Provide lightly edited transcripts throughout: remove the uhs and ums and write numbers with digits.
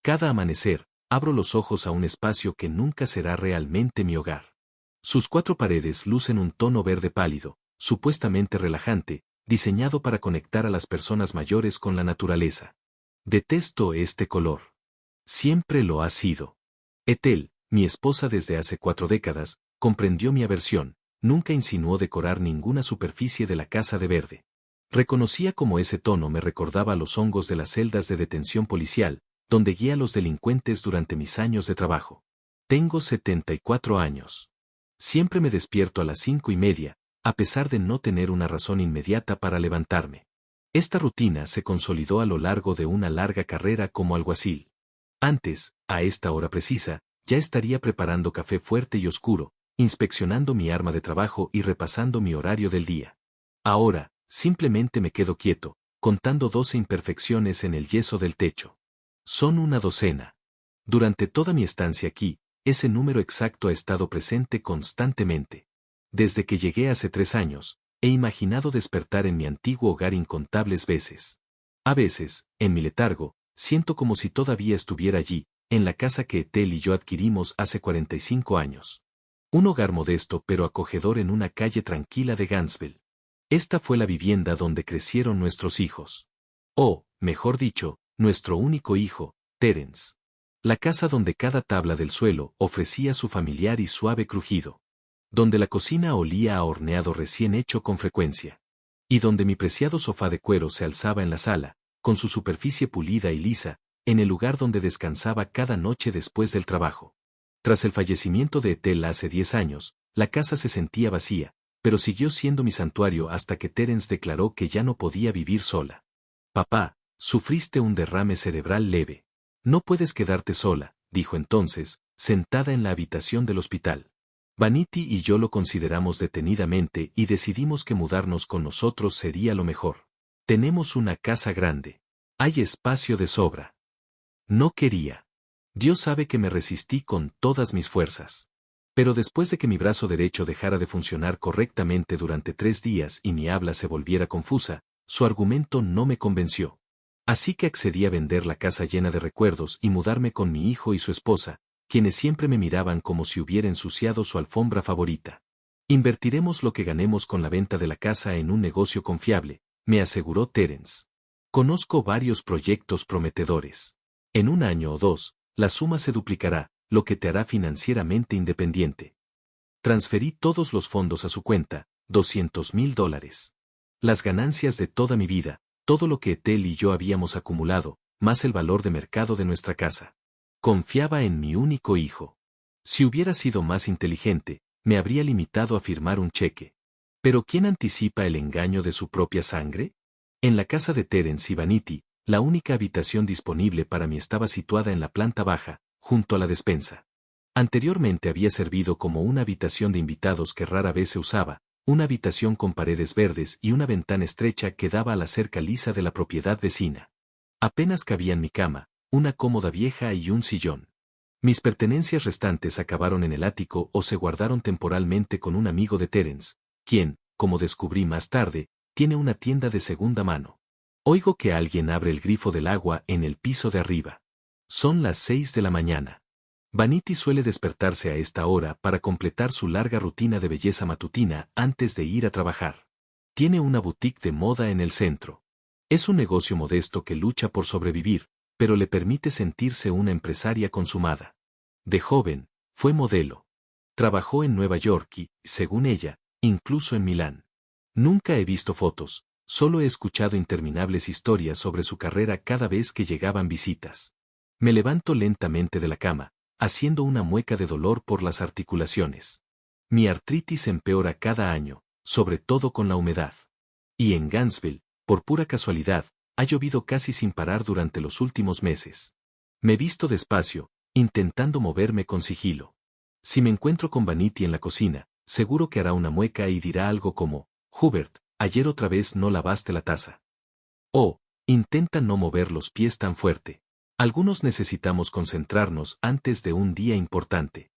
Cada amanecer, abro los ojos a un espacio que nunca será realmente mi hogar. Sus 4 paredes lucen un tono verde pálido, supuestamente relajante, diseñado para conectar a las personas mayores con la naturaleza. Detesto este color. Siempre lo ha sido. Ethel, mi esposa desde hace 4 décadas, comprendió mi aversión, nunca insinuó decorar ninguna superficie de la casa de verde. Reconocía cómo ese tono me recordaba a los hongos de las celdas de detención policial, donde guía a los delincuentes durante mis años de trabajo. Tengo 74 años. Siempre me despierto a las 5:30, a pesar de no tener una razón inmediata para levantarme. Esta rutina se consolidó a lo largo de una larga carrera como alguacil. Antes, a esta hora precisa, ya estaría preparando café fuerte y oscuro, inspeccionando mi arma de trabajo y repasando mi horario del día. Ahora, simplemente me quedo quieto, contando 12 imperfecciones en el yeso del techo. Son una docena. Durante toda mi estancia aquí, ese número exacto ha estado presente constantemente. Desde que llegué hace 3 años, he imaginado despertar en mi antiguo hogar incontables veces. A veces, en mi letargo, siento como si todavía estuviera allí, en la casa que Ethel y yo adquirimos hace 45 años. Un hogar modesto pero acogedor en una calle tranquila de Gainesville. Esta fue la vivienda donde crecieron nuestros hijos. O, mejor dicho, nuestro único hijo, Terence. La casa donde cada tabla del suelo ofrecía su familiar y suave crujido. Donde la cocina olía a horneado recién hecho con frecuencia. Y donde mi preciado sofá de cuero se alzaba en la sala, con su superficie pulida y lisa, en el lugar donde descansaba cada noche después del trabajo. Tras el fallecimiento de Ethel hace 10 años, la casa se sentía vacía, pero siguió siendo mi santuario hasta que Terence declaró que ya no podía vivir sola. Papá, sufriste un derrame cerebral leve. No puedes quedarte sola, dijo entonces, sentada en la habitación del hospital. Vanity y yo lo consideramos detenidamente y decidimos que mudarnos con nosotros sería lo mejor. Tenemos una casa grande. Hay espacio de sobra. No quería. Dios sabe que me resistí con todas mis fuerzas. Pero después de que mi brazo derecho dejara de funcionar correctamente durante 3 días y mi habla se volviera confusa, su argumento no me convenció. Así que accedí a vender la casa llena de recuerdos y mudarme con mi hijo y su esposa, quienes siempre me miraban como si hubiera ensuciado su alfombra favorita. Invertiremos lo que ganemos con la venta de la casa en un negocio confiable, me aseguró Terence. Conozco varios proyectos prometedores. En 1 año o 2, la suma se duplicará, lo que te hará financieramente independiente. Transferí todos los fondos a su cuenta, $200,000. Las ganancias de toda mi vida, todo lo que Ethel y yo habíamos acumulado, más el valor de mercado de nuestra casa. Confiaba en mi único hijo. Si hubiera sido más inteligente, me habría limitado a firmar un cheque. ¿Pero quién anticipa el engaño de su propia sangre? En la casa de Terence y Vanity, la única habitación disponible para mí estaba situada en la planta baja, junto a la despensa. Anteriormente había servido como una habitación de invitados que rara vez se usaba, una habitación con paredes verdes y una ventana estrecha que daba a la cerca lisa de la propiedad vecina. Apenas cabían mi cama, una cómoda vieja y un sillón. Mis pertenencias restantes acabaron en el ático o se guardaron temporalmente con un amigo de Terence, quien, como descubrí más tarde, tiene una tienda de segunda mano. Oigo que alguien abre el grifo del agua en el piso de arriba. Son las 6 de la mañana. Vanity suele despertarse a esta hora para completar su larga rutina de belleza matutina antes de ir a trabajar. Tiene una boutique de moda en el centro. Es un negocio modesto que lucha por sobrevivir, pero le permite sentirse una empresaria consumada. De joven, fue modelo. Trabajó en Nueva York y, según ella, incluso en Milán. Nunca he visto fotos, solo he escuchado interminables historias sobre su carrera cada vez que llegaban visitas. Me levanto lentamente de la cama, haciendo una mueca de dolor por las articulaciones. Mi artritis empeora cada año, sobre todo con la humedad. Y en Gainesville, por pura casualidad, ha llovido casi sin parar durante los últimos meses. Me visto despacio, intentando moverme con sigilo. Si me encuentro con Vanity en la cocina, seguro que hará una mueca y dirá algo como, Hubert, ayer otra vez no lavaste la taza. O, intenta no mover los pies tan fuerte. Algunos necesitamos concentrarnos antes de un día importante.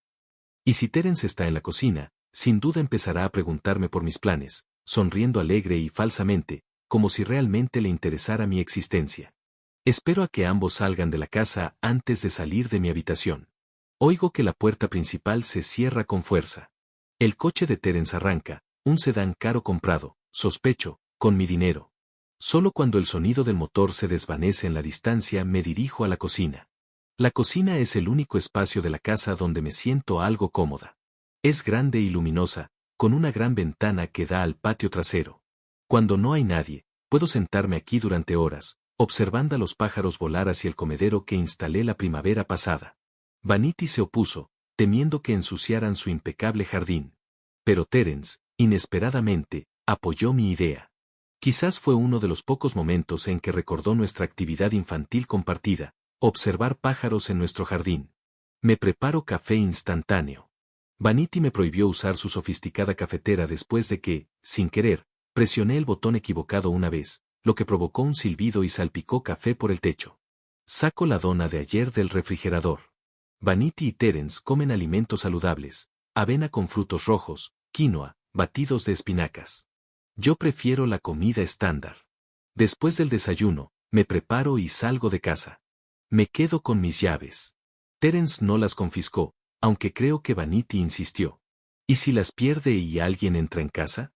Y si Terence está en la cocina, sin duda empezará a preguntarme por mis planes, sonriendo alegre y falsamente, como si realmente le interesara mi existencia. Espero a que ambos salgan de la casa antes de salir de mi habitación. Oigo que la puerta principal se cierra con fuerza. El coche de Terence arranca, un sedán caro comprado, sospecho, con mi dinero. Solo cuando el sonido del motor se desvanece en la distancia me dirijo a la cocina. La cocina es el único espacio de la casa donde me siento algo cómoda. Es grande y luminosa, con una gran ventana que da al patio trasero. Cuando no hay nadie, puedo sentarme aquí durante horas, observando a los pájaros volar hacia el comedero que instalé la primavera pasada. Vanity se opuso, temiendo que ensuciaran su impecable jardín. Pero Terence, inesperadamente, apoyó mi idea. Quizás fue uno de los pocos momentos en que recordó nuestra actividad infantil compartida, observar pájaros en nuestro jardín. Me preparo café instantáneo. Vanity me prohibió usar su sofisticada cafetera después de que, sin querer, presioné el botón equivocado una vez, lo que provocó un silbido y salpicó café por el techo. Saco la dona de ayer del refrigerador. Vanity y Terence comen alimentos saludables, avena con frutos rojos, quinoa, batidos de espinacas. Yo prefiero la comida estándar. Después del desayuno, me preparo y salgo de casa. Me quedo con mis llaves. Terence no las confiscó, aunque creo que Vanity insistió. ¿Y si las pierde y alguien entra en casa?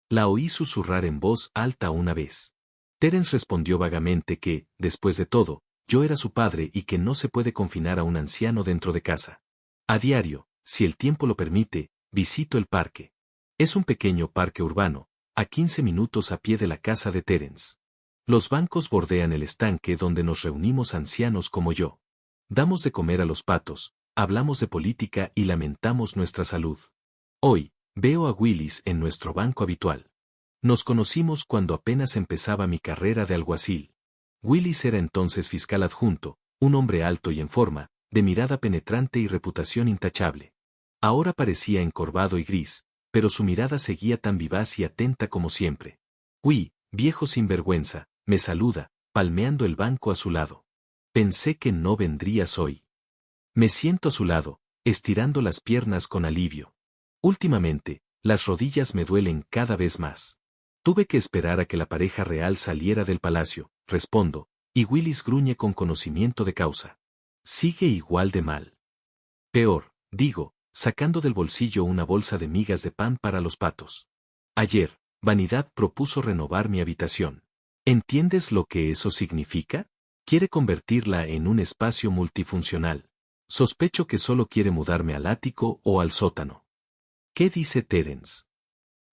La oí susurrar en voz alta una vez. Terence respondió vagamente que, después de todo, yo era su padre y que no se puede confinar a un anciano dentro de casa. A diario, si el tiempo lo permite, visito el parque. Es un pequeño parque urbano, a 15 minutos a pie de la casa de Terence. Los bancos bordean el estanque donde nos reunimos ancianos como yo. Damos de comer a los patos, hablamos de política y lamentamos nuestra salud. Hoy, veo a Willis en nuestro banco habitual. Nos conocimos cuando apenas empezaba mi carrera de alguacil. Willis era entonces fiscal adjunto, un hombre alto y en forma, de mirada penetrante y reputación intachable. Ahora parecía encorvado y gris, pero su mirada seguía tan vivaz y atenta como siempre. Viejo sinvergüenza, me saluda, palmeando el banco a su lado. Pensé que no vendrías hoy. Me siento a su lado, estirando las piernas con alivio. Últimamente, las rodillas me duelen cada vez más. Tuve que esperar a que la pareja real saliera del palacio, respondo, y Willis gruñe con conocimiento de causa. Sigue igual de mal. Peor, digo, sacando del bolsillo una bolsa de migas de pan para los patos. Ayer, Vanidad propuso renovar mi habitación. ¿Entiendes lo que eso significa? Quiere convertirla en un espacio multifuncional. Sospecho que solo quiere mudarme al ático o al sótano. ¿Qué dice Terence?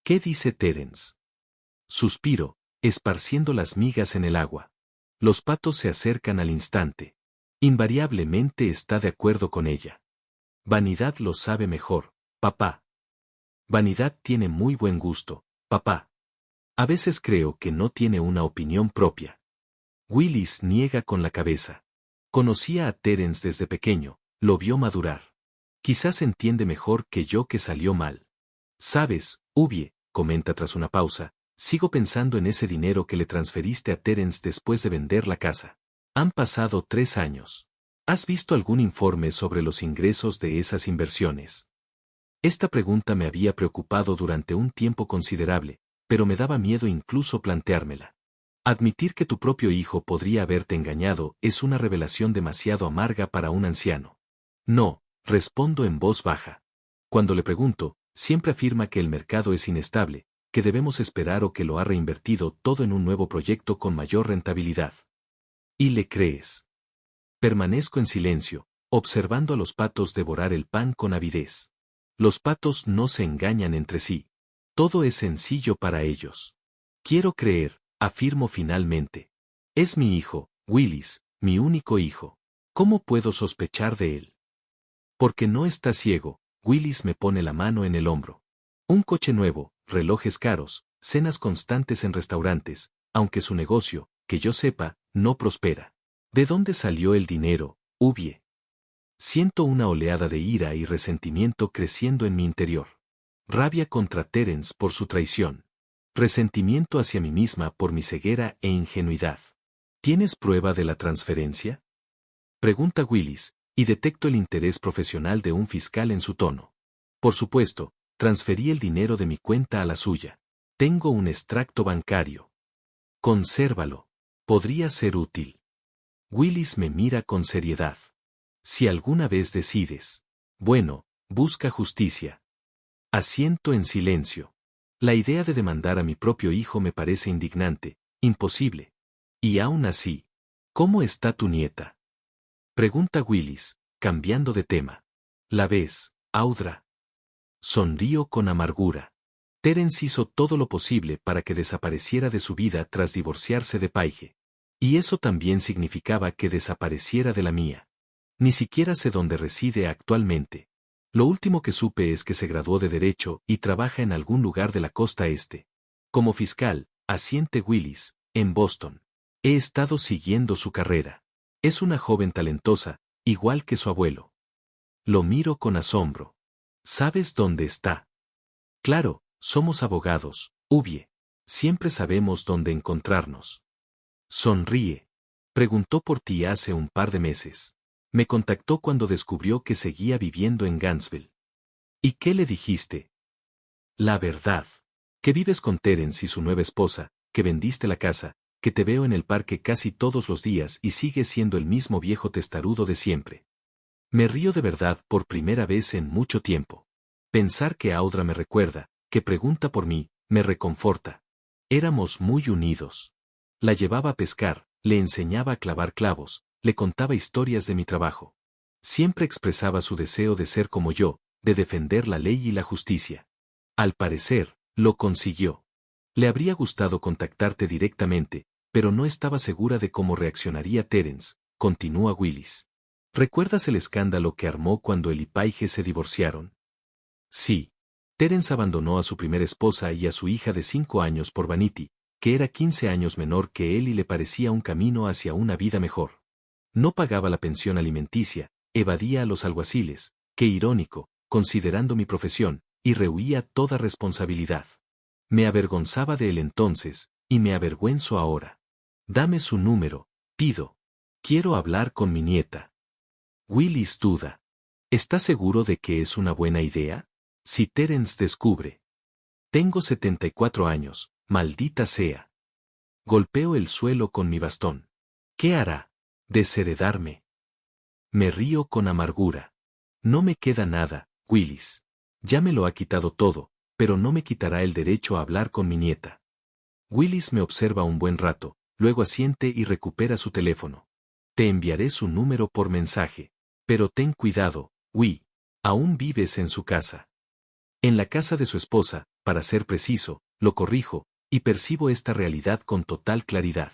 ¿Qué dice Terence? Suspiro, esparciendo las migas en el agua. Los patos se acercan al instante. Invariablemente está de acuerdo con ella. Vanidad lo sabe mejor, papá. Vanidad tiene muy buen gusto, papá. A veces creo que no tiene una opinión propia. Willis niega con la cabeza. Conocía a Terence desde pequeño, lo vio madurar. Quizás entiende mejor que yo que salió mal. Sabes, comenta tras una pausa, sigo pensando en ese dinero que le transferiste a Terence después de vender la casa. Han pasado 3 años. ¿Has visto algún informe sobre los ingresos de esas inversiones? Esta pregunta me había preocupado durante un tiempo considerable, pero me daba miedo incluso planteármela. Admitir que tu propio hijo podría haberte engañado es una revelación demasiado amarga para un anciano. No, respondo en voz baja. Cuando le pregunto, siempre afirma que el mercado es inestable, que debemos esperar o que lo ha reinvertido todo en un nuevo proyecto con mayor rentabilidad. ¿Y le crees? Permanezco en silencio, observando a los patos devorar el pan con avidez. Los patos no se engañan entre sí. Todo es sencillo para ellos. Quiero creer, afirmo finalmente. Es mi hijo, Willis, mi único hijo. ¿Cómo puedo sospechar de él? Porque no está ciego, Willis me pone la mano en el hombro. Un coche nuevo, relojes caros, cenas constantes en restaurantes, aunque su negocio, que yo sepa, no prospera. ¿De dónde salió el dinero, Ubie? Siento una oleada de ira y resentimiento creciendo en mi interior. Rabia contra Terence por su traición. Resentimiento hacia mí misma por mi ceguera e ingenuidad. ¿Tienes prueba de la transferencia? Pregunta Willis, y detecto el interés profesional de un fiscal en su tono. Por supuesto, transferí el dinero de mi cuenta a la suya. Tengo un extracto bancario. Consérvalo. Podría ser útil. Willis me mira con seriedad. Si alguna vez decides. Bueno, busca justicia. Asiento en silencio. La idea de demandar a mi propio hijo me parece indignante, imposible. Y aún así, ¿cómo está tu nieta? Pregunta Willis, cambiando de tema. ¿La ves, Audra? Sonrío con amargura. Terence hizo todo lo posible para que desapareciera de su vida tras divorciarse de Paige. Y eso también significaba que desapareciera de la mía. Ni siquiera sé dónde reside actualmente. Lo último que supe es que se graduó de Derecho y trabaja en algún lugar de la costa este. Como fiscal, asiente Willis, en Boston. He estado siguiendo su carrera. Es una joven talentosa, igual que su abuelo. Lo miro con asombro. ¿Sabes dónde está? Claro, somos abogados, Ubie. Siempre sabemos dónde encontrarnos. Sonríe. Preguntó por ti hace un par de meses. Me contactó cuando descubrió que seguía viviendo en Gainesville. ¿Y qué le dijiste? La verdad. Que vives con Terence y su nueva esposa, que vendiste la casa, que te veo en el parque casi todos los días y sigues siendo el mismo viejo testarudo de siempre. Me río de verdad por primera vez en mucho tiempo. Pensar que Audra me recuerda, que pregunta por mí, me reconforta. Éramos muy unidos. La llevaba a pescar, le enseñaba a clavar clavos, le contaba historias de mi trabajo. Siempre expresaba su deseo de ser como yo, de defender la ley y la justicia. Al parecer, lo consiguió. Le habría gustado contactarte directamente, pero no estaba segura de cómo reaccionaría Terence, continúa Willis. ¿Recuerdas el escándalo que armó cuando él y Paige se divorciaron? Sí. Terence abandonó a su primera esposa y a su hija de 5 años por Vanity, que era 15 años menor que él y le parecía un camino hacia una vida mejor. No pagaba la pensión alimenticia, evadía a los alguaciles, qué irónico, considerando mi profesión, y rehuía toda responsabilidad. Me avergonzaba de él entonces, y me avergüenzo ahora. Dame su número, pido. Quiero hablar con mi nieta. Willis duda. ¿Estás seguro de que es una buena idea? Si Terence descubre. Tengo 74 años, maldita sea. Golpeo el suelo con mi bastón. ¿Qué hará? Desheredarme. Me río con amargura. No me queda nada, Willis. Ya me lo ha quitado todo, pero no me quitará el derecho a hablar con mi nieta. Willis me observa un buen rato, luego asiente y recupera su teléfono. Te enviaré su número por mensaje. Pero ten cuidado, aún vives en su casa. En la casa de su esposa, para ser preciso, lo corrijo, y percibo esta realidad con total claridad.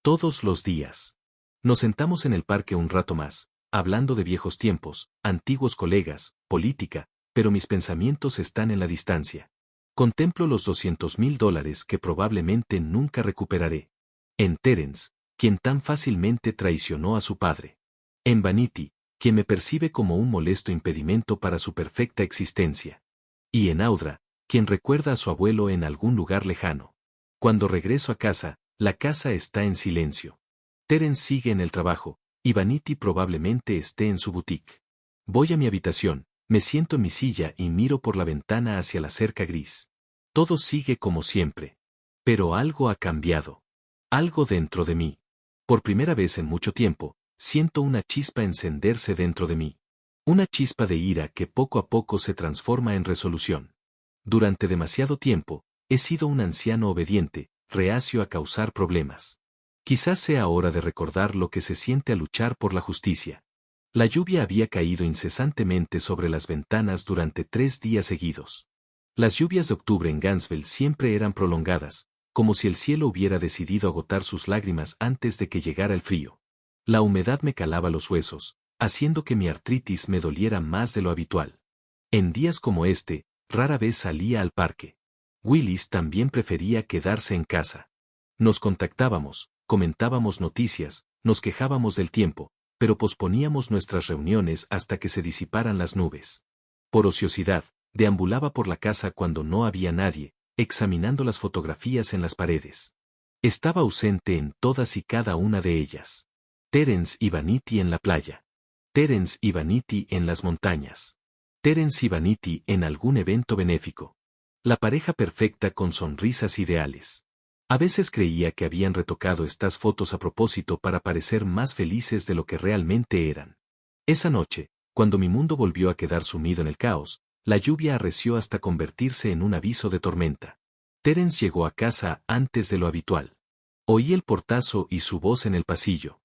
Todos los días. Nos sentamos en el parque un rato más, hablando de viejos tiempos, antiguos colegas, política, pero mis pensamientos están en la distancia. Contemplo los $200,000 que probablemente nunca recuperaré. En Terence, quien tan fácilmente traicionó a su padre. En Vanity, quien me percibe como un molesto impedimento para su perfecta existencia. Y en Audra, quien recuerda a su abuelo en algún lugar lejano. Cuando regreso a casa, la casa está en silencio. Terence sigue en el trabajo, y Vanity probablemente esté en su boutique. Voy a mi habitación, me siento en mi silla y miro por la ventana hacia la cerca gris. Todo sigue como siempre. Pero algo ha cambiado. Algo dentro de mí. Por primera vez en mucho tiempo, siento una chispa encenderse dentro de mí. Una chispa de ira que poco a poco se transforma en resolución. Durante demasiado tiempo, he sido un anciano obediente, reacio a causar problemas. Quizás sea hora de recordar lo que se siente a luchar por la justicia. La lluvia había caído incesantemente sobre las ventanas durante 3 días seguidos. Las lluvias de octubre en Gainesville siempre eran prolongadas, como si el cielo hubiera decidido agotar sus lágrimas antes de que llegara el frío. La humedad me calaba los huesos, haciendo que mi artritis me doliera más de lo habitual. En días como este, rara vez salía al parque. Willis también prefería quedarse en casa. Nos contactábamos, comentábamos noticias, nos quejábamos del tiempo, pero posponíamos nuestras reuniones hasta que se disiparan las nubes. Por ociosidad, deambulaba por la casa cuando no había nadie, examinando las fotografías en las paredes. Estaba ausente en todas y cada una de ellas. Terence y Vanity en la playa. Terence y Vanity en las montañas. Terence y Vanity en algún evento benéfico. La pareja perfecta con sonrisas ideales. A veces creía que habían retocado estas fotos a propósito para parecer más felices de lo que realmente eran. Esa noche, cuando mi mundo volvió a quedar sumido en el caos, la lluvia arreció hasta convertirse en un aviso de tormenta. Terence llegó a casa antes de lo habitual. Oí el portazo y su voz en el pasillo.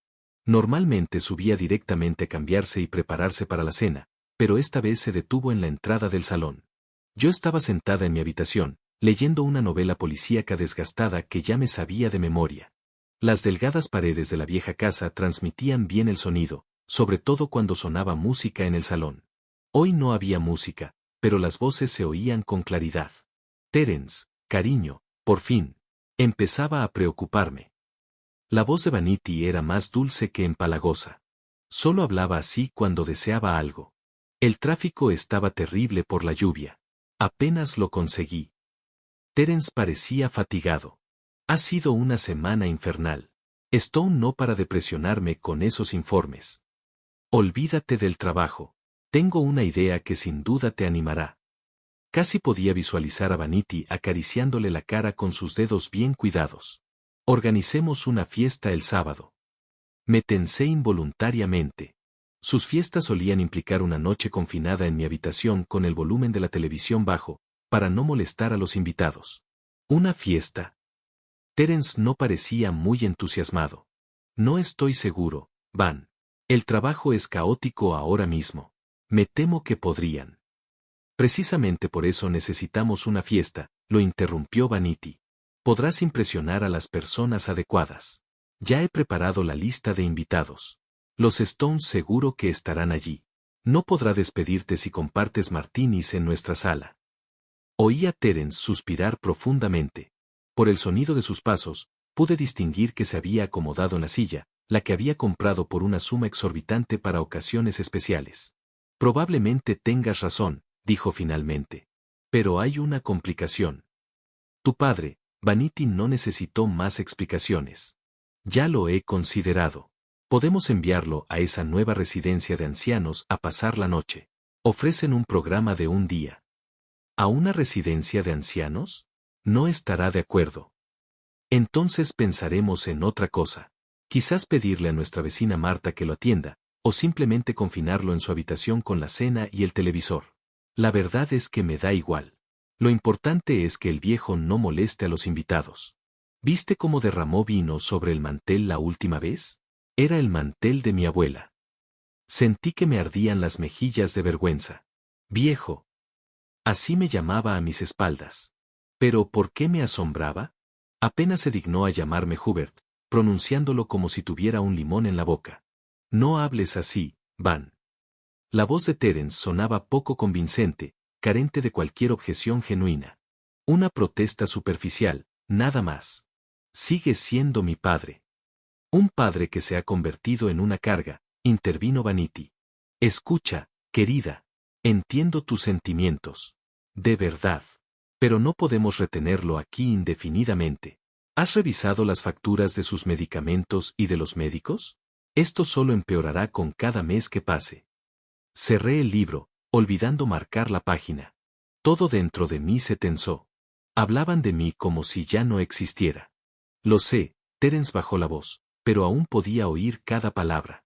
Normalmente subía directamente a cambiarse y prepararse para la cena, pero esta vez se detuvo en la entrada del salón. Yo estaba sentada en mi habitación, leyendo una novela policíaca desgastada que ya me sabía de memoria. Las delgadas paredes de la vieja casa transmitían bien el sonido, sobre todo cuando sonaba música en el salón. Hoy no había música, pero las voces se oían con claridad. Terence, cariño, por fin. Empezaba a preocuparme. La voz de Vanity era más dulce que empalagosa. Solo hablaba así cuando deseaba algo. El tráfico estaba terrible por la lluvia. Apenas lo conseguí. Terence parecía fatigado. Ha sido una semana infernal. Stone no para de presionarme con esos informes. Olvídate del trabajo. Tengo una idea que sin duda te animará. Casi podía visualizar a Vanity acariciándole la cara con sus dedos bien cuidados. Organicemos una fiesta el sábado. Me tensé involuntariamente. Sus fiestas solían implicar una noche confinada en mi habitación con el volumen de la televisión bajo, para no molestar a los invitados. ¿Una fiesta? Terence no parecía muy entusiasmado. No estoy seguro, Van. El trabajo es caótico ahora mismo. Me temo que podrían. Precisamente por eso necesitamos una fiesta, lo interrumpió Vanity. Podrás impresionar a las personas adecuadas. Ya he preparado la lista de invitados. Los Stones seguro que estarán allí. No podrá despedirte si compartes martinis en nuestra sala. Oí a Terence suspirar profundamente. Por el sonido de sus pasos, pude distinguir que se había acomodado en la silla, la que había comprado por una suma exorbitante para ocasiones especiales. Probablemente tengas razón, dijo finalmente. Pero hay una complicación. Tu padre, Vanity, no necesitó más explicaciones. Ya lo he considerado. Podemos enviarlo a esa nueva residencia de ancianos a pasar la noche. Ofrecen un programa de un día. ¿A una residencia de ancianos? No estará de acuerdo. Entonces pensaremos en otra cosa. Quizás pedirle a nuestra vecina Marta que lo atienda, o simplemente confinarlo en su habitación con la cena y el televisor. La verdad es que me da igual. Lo importante es que el viejo no moleste a los invitados. ¿Viste cómo derramó vino sobre el mantel la última vez? Era el mantel de mi abuela. Sentí que me ardían las mejillas de vergüenza. Viejo. Así me llamaba a mis espaldas. ¿Pero por qué me asombraba? Apenas se dignó a llamarme Hubert, pronunciándolo como si tuviera un limón en la boca. No hables así, Van. La voz de Terence sonaba poco convincente, carente de cualquier objeción genuina. Una protesta superficial, nada más. Sigue siendo mi padre. Un padre que se ha convertido en una carga, intervino Vanity. Escucha, querida. Entiendo tus sentimientos. De verdad. Pero no podemos retenerlo aquí indefinidamente. ¿Has revisado las facturas de sus medicamentos y de los médicos? Esto solo empeorará con cada mes que pase. Cerré el libro, olvidando marcar la página. Todo dentro de mí se tensó. Hablaban de mí como si ya no existiera. Lo sé, Terence bajó la voz, pero aún podía oír cada palabra.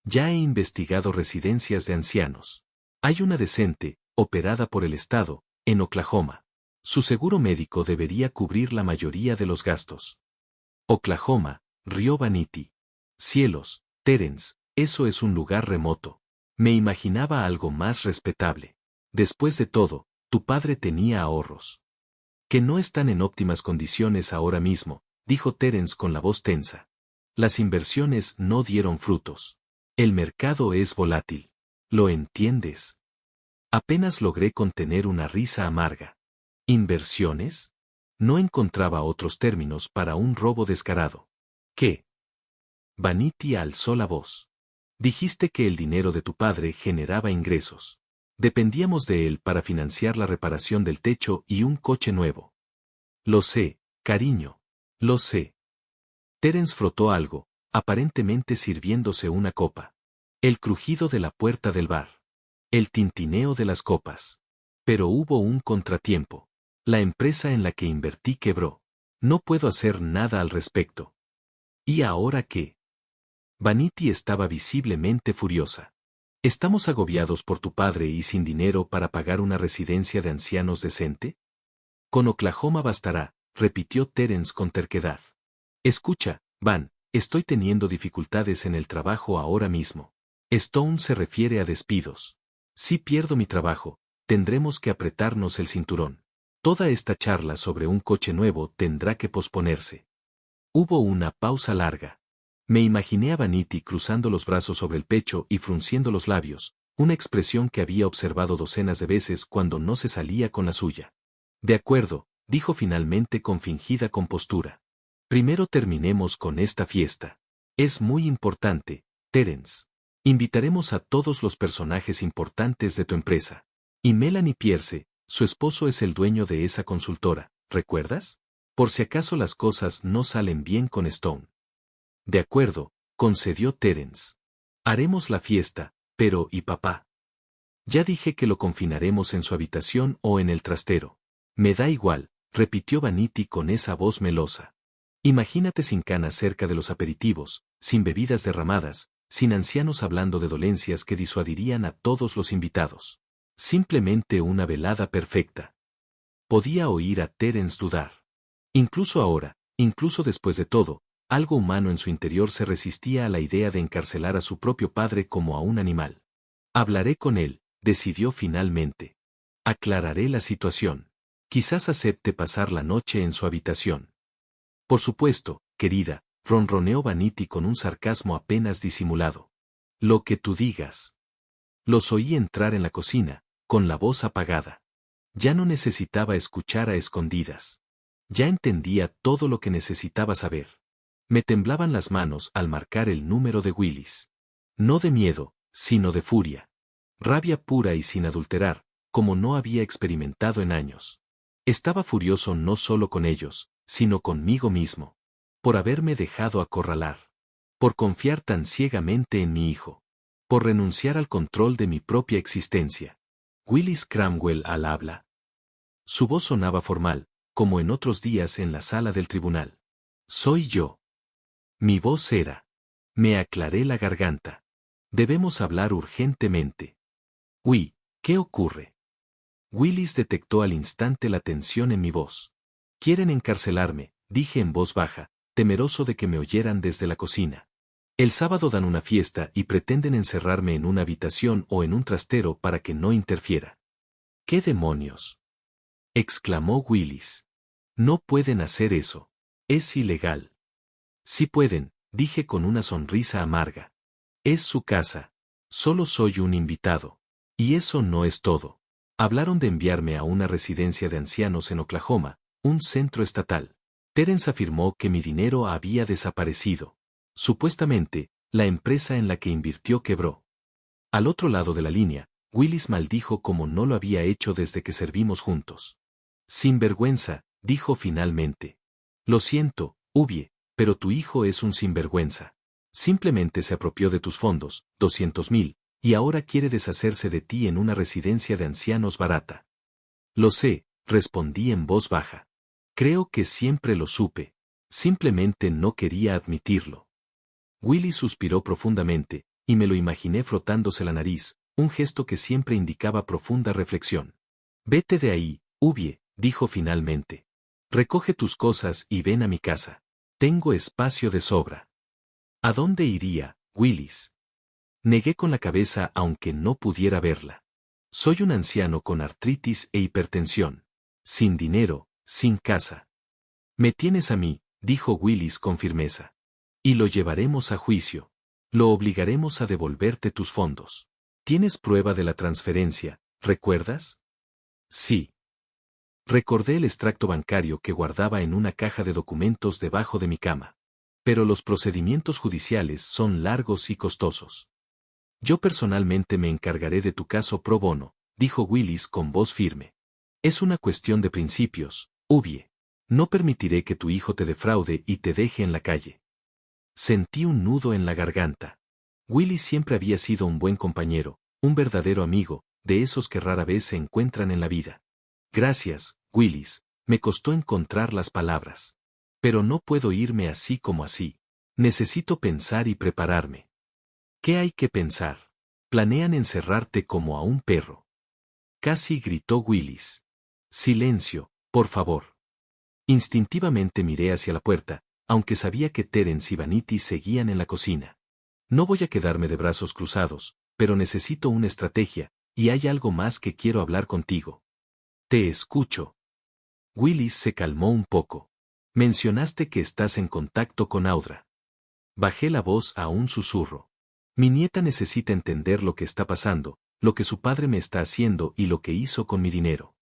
Ya he investigado residencias de ancianos. Hay una decente, operada por el Estado, en Oklahoma. Su seguro médico debería cubrir la mayoría de los gastos. Oklahoma, rió Vanity. Cielos, Terence, eso es un lugar remoto. Me imaginaba algo más respetable. Después de todo, tu padre tenía ahorros. Que no están en óptimas condiciones ahora mismo, dijo Terence con la voz tensa. Las inversiones no dieron frutos. El mercado es volátil. ¿Lo entiendes? Apenas logré contener una risa amarga. ¿Inversiones? No encontraba otros términos para un robo descarado. ¿Qué? Vanity alzó la voz. Dijiste que el dinero de tu padre generaba ingresos. Dependíamos de él para financiar la reparación del techo y un coche nuevo. Lo sé, cariño. Lo sé. Terence frotó algo, aparentemente sirviéndose una copa. El crujido de la puerta del bar. El tintineo de las copas. Pero hubo un contratiempo. La empresa en la que invertí quebró. No puedo hacer nada al respecto. ¿Y ahora qué? Vanity estaba visiblemente furiosa. ¿Estamos agobiados por tu padre y sin dinero para pagar una residencia de ancianos decente? Con Oklahoma bastará, repitió Terence con terquedad. Escucha, Van, estoy teniendo dificultades en el trabajo ahora mismo. Stone se refiere a despidos. Si pierdo mi trabajo, tendremos que apretarnos el cinturón. Toda esta charla sobre un coche nuevo tendrá que posponerse. Hubo una pausa larga. Me imaginé a Vanity cruzando los brazos sobre el pecho y frunciendo los labios, una expresión que había observado docenas de veces cuando no se salía con la suya. De acuerdo, dijo finalmente con fingida compostura. Primero terminemos con esta fiesta. Es muy importante, Terence. Invitaremos a todos los personajes importantes de tu empresa. Y Melanie Pierce, su esposo es el dueño de esa consultora, ¿recuerdas? Por si acaso las cosas no salen bien con Stone. De acuerdo, concedió Terence. Haremos la fiesta, pero ¿y papá? Ya dije que lo confinaremos en su habitación o en el trastero. Me da igual, repitió Vanity con esa voz melosa. Imagínate sin canas cerca de los aperitivos, sin bebidas derramadas, sin ancianos hablando de dolencias que disuadirían a todos los invitados. Simplemente una velada perfecta. Podía oír a Terence dudar. Incluso ahora, incluso después de todo, algo humano en su interior se resistía a la idea de encarcelar a su propio padre como a un animal. Hablaré con él, decidió finalmente. Aclararé la situación. Quizás acepte pasar la noche en su habitación. Por supuesto, querida, ronroneó Vanity con un sarcasmo apenas disimulado. Lo que tú digas. Los oí entrar en la cocina, con la voz apagada. Ya no necesitaba escuchar a escondidas. Ya entendía todo lo que necesitaba saber. Me temblaban las manos al marcar el número de Willis. No de miedo, sino de furia. Rabia pura y sin adulterar, como no había experimentado en años. Estaba furioso no solo con ellos, sino conmigo mismo. Por haberme dejado acorralar. Por confiar tan ciegamente en mi hijo. Por renunciar al control de mi propia existencia. Willis Cramwell al habla. Su voz sonaba formal, como en otros días en la sala del tribunal. Soy yo. Mi voz era. Me aclaré la garganta. Debemos hablar urgentemente. Uy, ¿qué ocurre? Willis detectó al instante la tensión en mi voz. Quieren encarcelarme, dije en voz baja, temeroso de que me oyeran desde la cocina. El sábado dan una fiesta y pretenden encerrarme en una habitación o en un trastero para que no interfiera. ¿Qué demonios? Exclamó Willis. No pueden hacer eso. Es ilegal. Sí pueden, dije con una sonrisa amarga. Es su casa. Solo soy un invitado. Y eso no es todo. Hablaron de enviarme a una residencia de ancianos en Oklahoma, un centro estatal. Terence afirmó que mi dinero había desaparecido. Supuestamente, la empresa en la que invirtió quebró. Al otro lado de la línea, Willis maldijo como no lo había hecho desde que servimos juntos. Sinvergüenza, dijo finalmente. Lo siento, Ubie, pero tu hijo es un sinvergüenza. Simplemente se apropió de tus fondos, 200,000, y ahora quiere deshacerse de ti en una residencia de ancianos barata. Lo sé, respondí en voz baja. Creo que siempre lo supe. Simplemente no quería admitirlo. Willy suspiró profundamente, y me lo imaginé frotándose la nariz, un gesto que siempre indicaba profunda reflexión. Vete de ahí, Ubie, dijo finalmente. Recoge tus cosas y ven a mi casa. Tengo espacio de sobra. ¿A dónde iría, Willis? Negué con la cabeza aunque no pudiera verla. Soy un anciano con artritis e hipertensión. Sin dinero, sin casa. Me tienes a mí, dijo Willis con firmeza. Y lo llevaremos a juicio. Lo obligaremos a devolverte tus fondos. ¿Tienes prueba de la transferencia, recuerdas? Sí. Recordé el extracto bancario que guardaba en una caja de documentos debajo de mi cama. Pero los procedimientos judiciales son largos y costosos. Yo personalmente me encargaré de tu caso pro bono, dijo Willis con voz firme. Es una cuestión de principios, Ubie. No permitiré que tu hijo te defraude y te deje en la calle. Sentí un nudo en la garganta. Willis siempre había sido un buen compañero, un verdadero amigo, de esos que rara vez se encuentran en la vida. Gracias, Willis, me costó encontrar las palabras. Pero no puedo irme así como así. Necesito pensar y prepararme. ¿Qué hay que pensar? Planean encerrarte como a un perro. Casi gritó Willis. Silencio, por favor. Instintivamente miré hacia la puerta, aunque sabía que Terence y Vanity seguían en la cocina. No voy a quedarme de brazos cruzados, pero necesito una estrategia, y hay algo más que quiero hablar contigo. Te escucho. Willis se calmó un poco. Mencionaste que estás en contacto con Audra. Bajé la voz a un susurro. Mi nieta necesita entender lo que está pasando, lo que su padre me está haciendo y lo que hizo con mi dinero.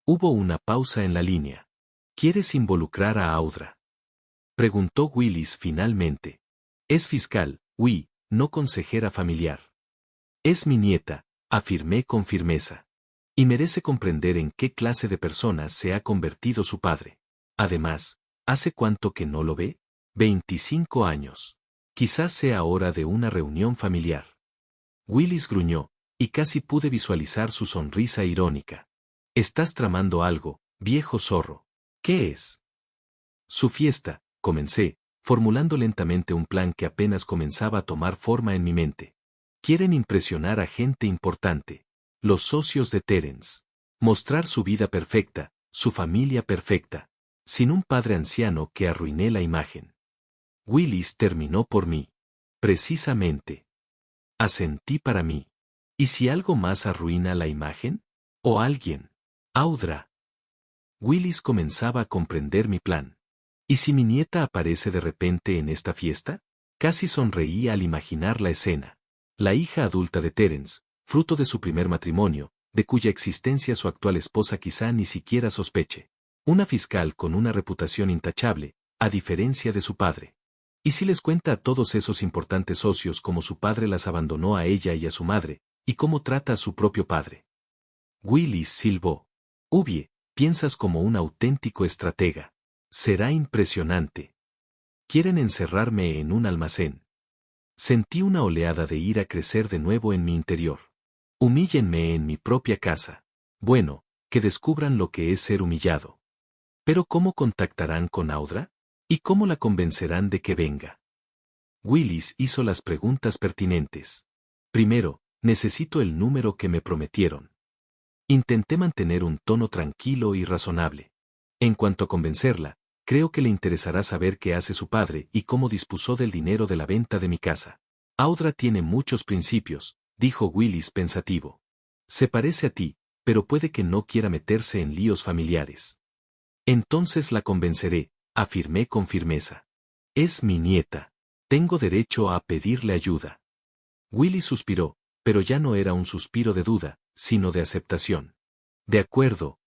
Hubo una pausa en la línea. ¿Quieres involucrar a Audra? Preguntó Willis finalmente. Es fiscal, no consejera familiar. Es mi nieta, afirmé con firmeza. Y merece comprender en qué clase de persona se ha convertido su padre. Además, ¿hace cuánto que no lo ve? 25 años. Quizás sea hora de una reunión familiar. Willis gruñó, y casi pude visualizar su sonrisa irónica. Estás tramando algo, viejo zorro. ¿Qué es? Su fiesta, comencé, formulando lentamente un plan que apenas comenzaba a tomar forma en mi mente. Quieren impresionar a gente importante. Los socios de Terence. Mostrar su vida perfecta, su familia perfecta. Sin un padre anciano que arruiné la imagen. Willis terminó por mí. Precisamente. Asentí para mí. ¿Y si algo más arruina la imagen? ¿O alguien? Audra. Willis comenzaba a comprender mi plan. ¿Y si mi nieta aparece de repente en esta fiesta? Casi sonreía al imaginar la escena. La hija adulta de Terence, fruto de su primer matrimonio, de cuya existencia su actual esposa quizá ni siquiera sospeche. Una fiscal con una reputación intachable, a diferencia de su padre. ¿Y si les cuenta a todos esos importantes socios cómo su padre las abandonó a ella y a su madre, y cómo trata a su propio padre? Willis silbó. Piensas como un auténtico estratega. Será impresionante. Quieren encerrarme en un almacén. Sentí una oleada de ira crecer de nuevo en mi interior. Humíllenme en mi propia casa. Bueno, que descubran lo que es ser humillado. Pero ¿cómo contactarán con Audra? ¿Y cómo la convencerán de que venga? Willis hizo las preguntas pertinentes. Primero, necesito el número que me prometieron. Intenté mantener un tono tranquilo y razonable. En cuanto a convencerla, creo que le interesará saber qué hace su padre y cómo dispuso del dinero de la venta de mi casa. Audra tiene muchos principios, dijo Willis pensativo. Se parece a ti, pero puede que no quiera meterse en líos familiares. Entonces la convenceré, afirmé con firmeza. Es mi nieta. Tengo derecho a pedirle ayuda. Willis suspiró, pero ya no era un suspiro de duda, sino de aceptación. De acuerdo,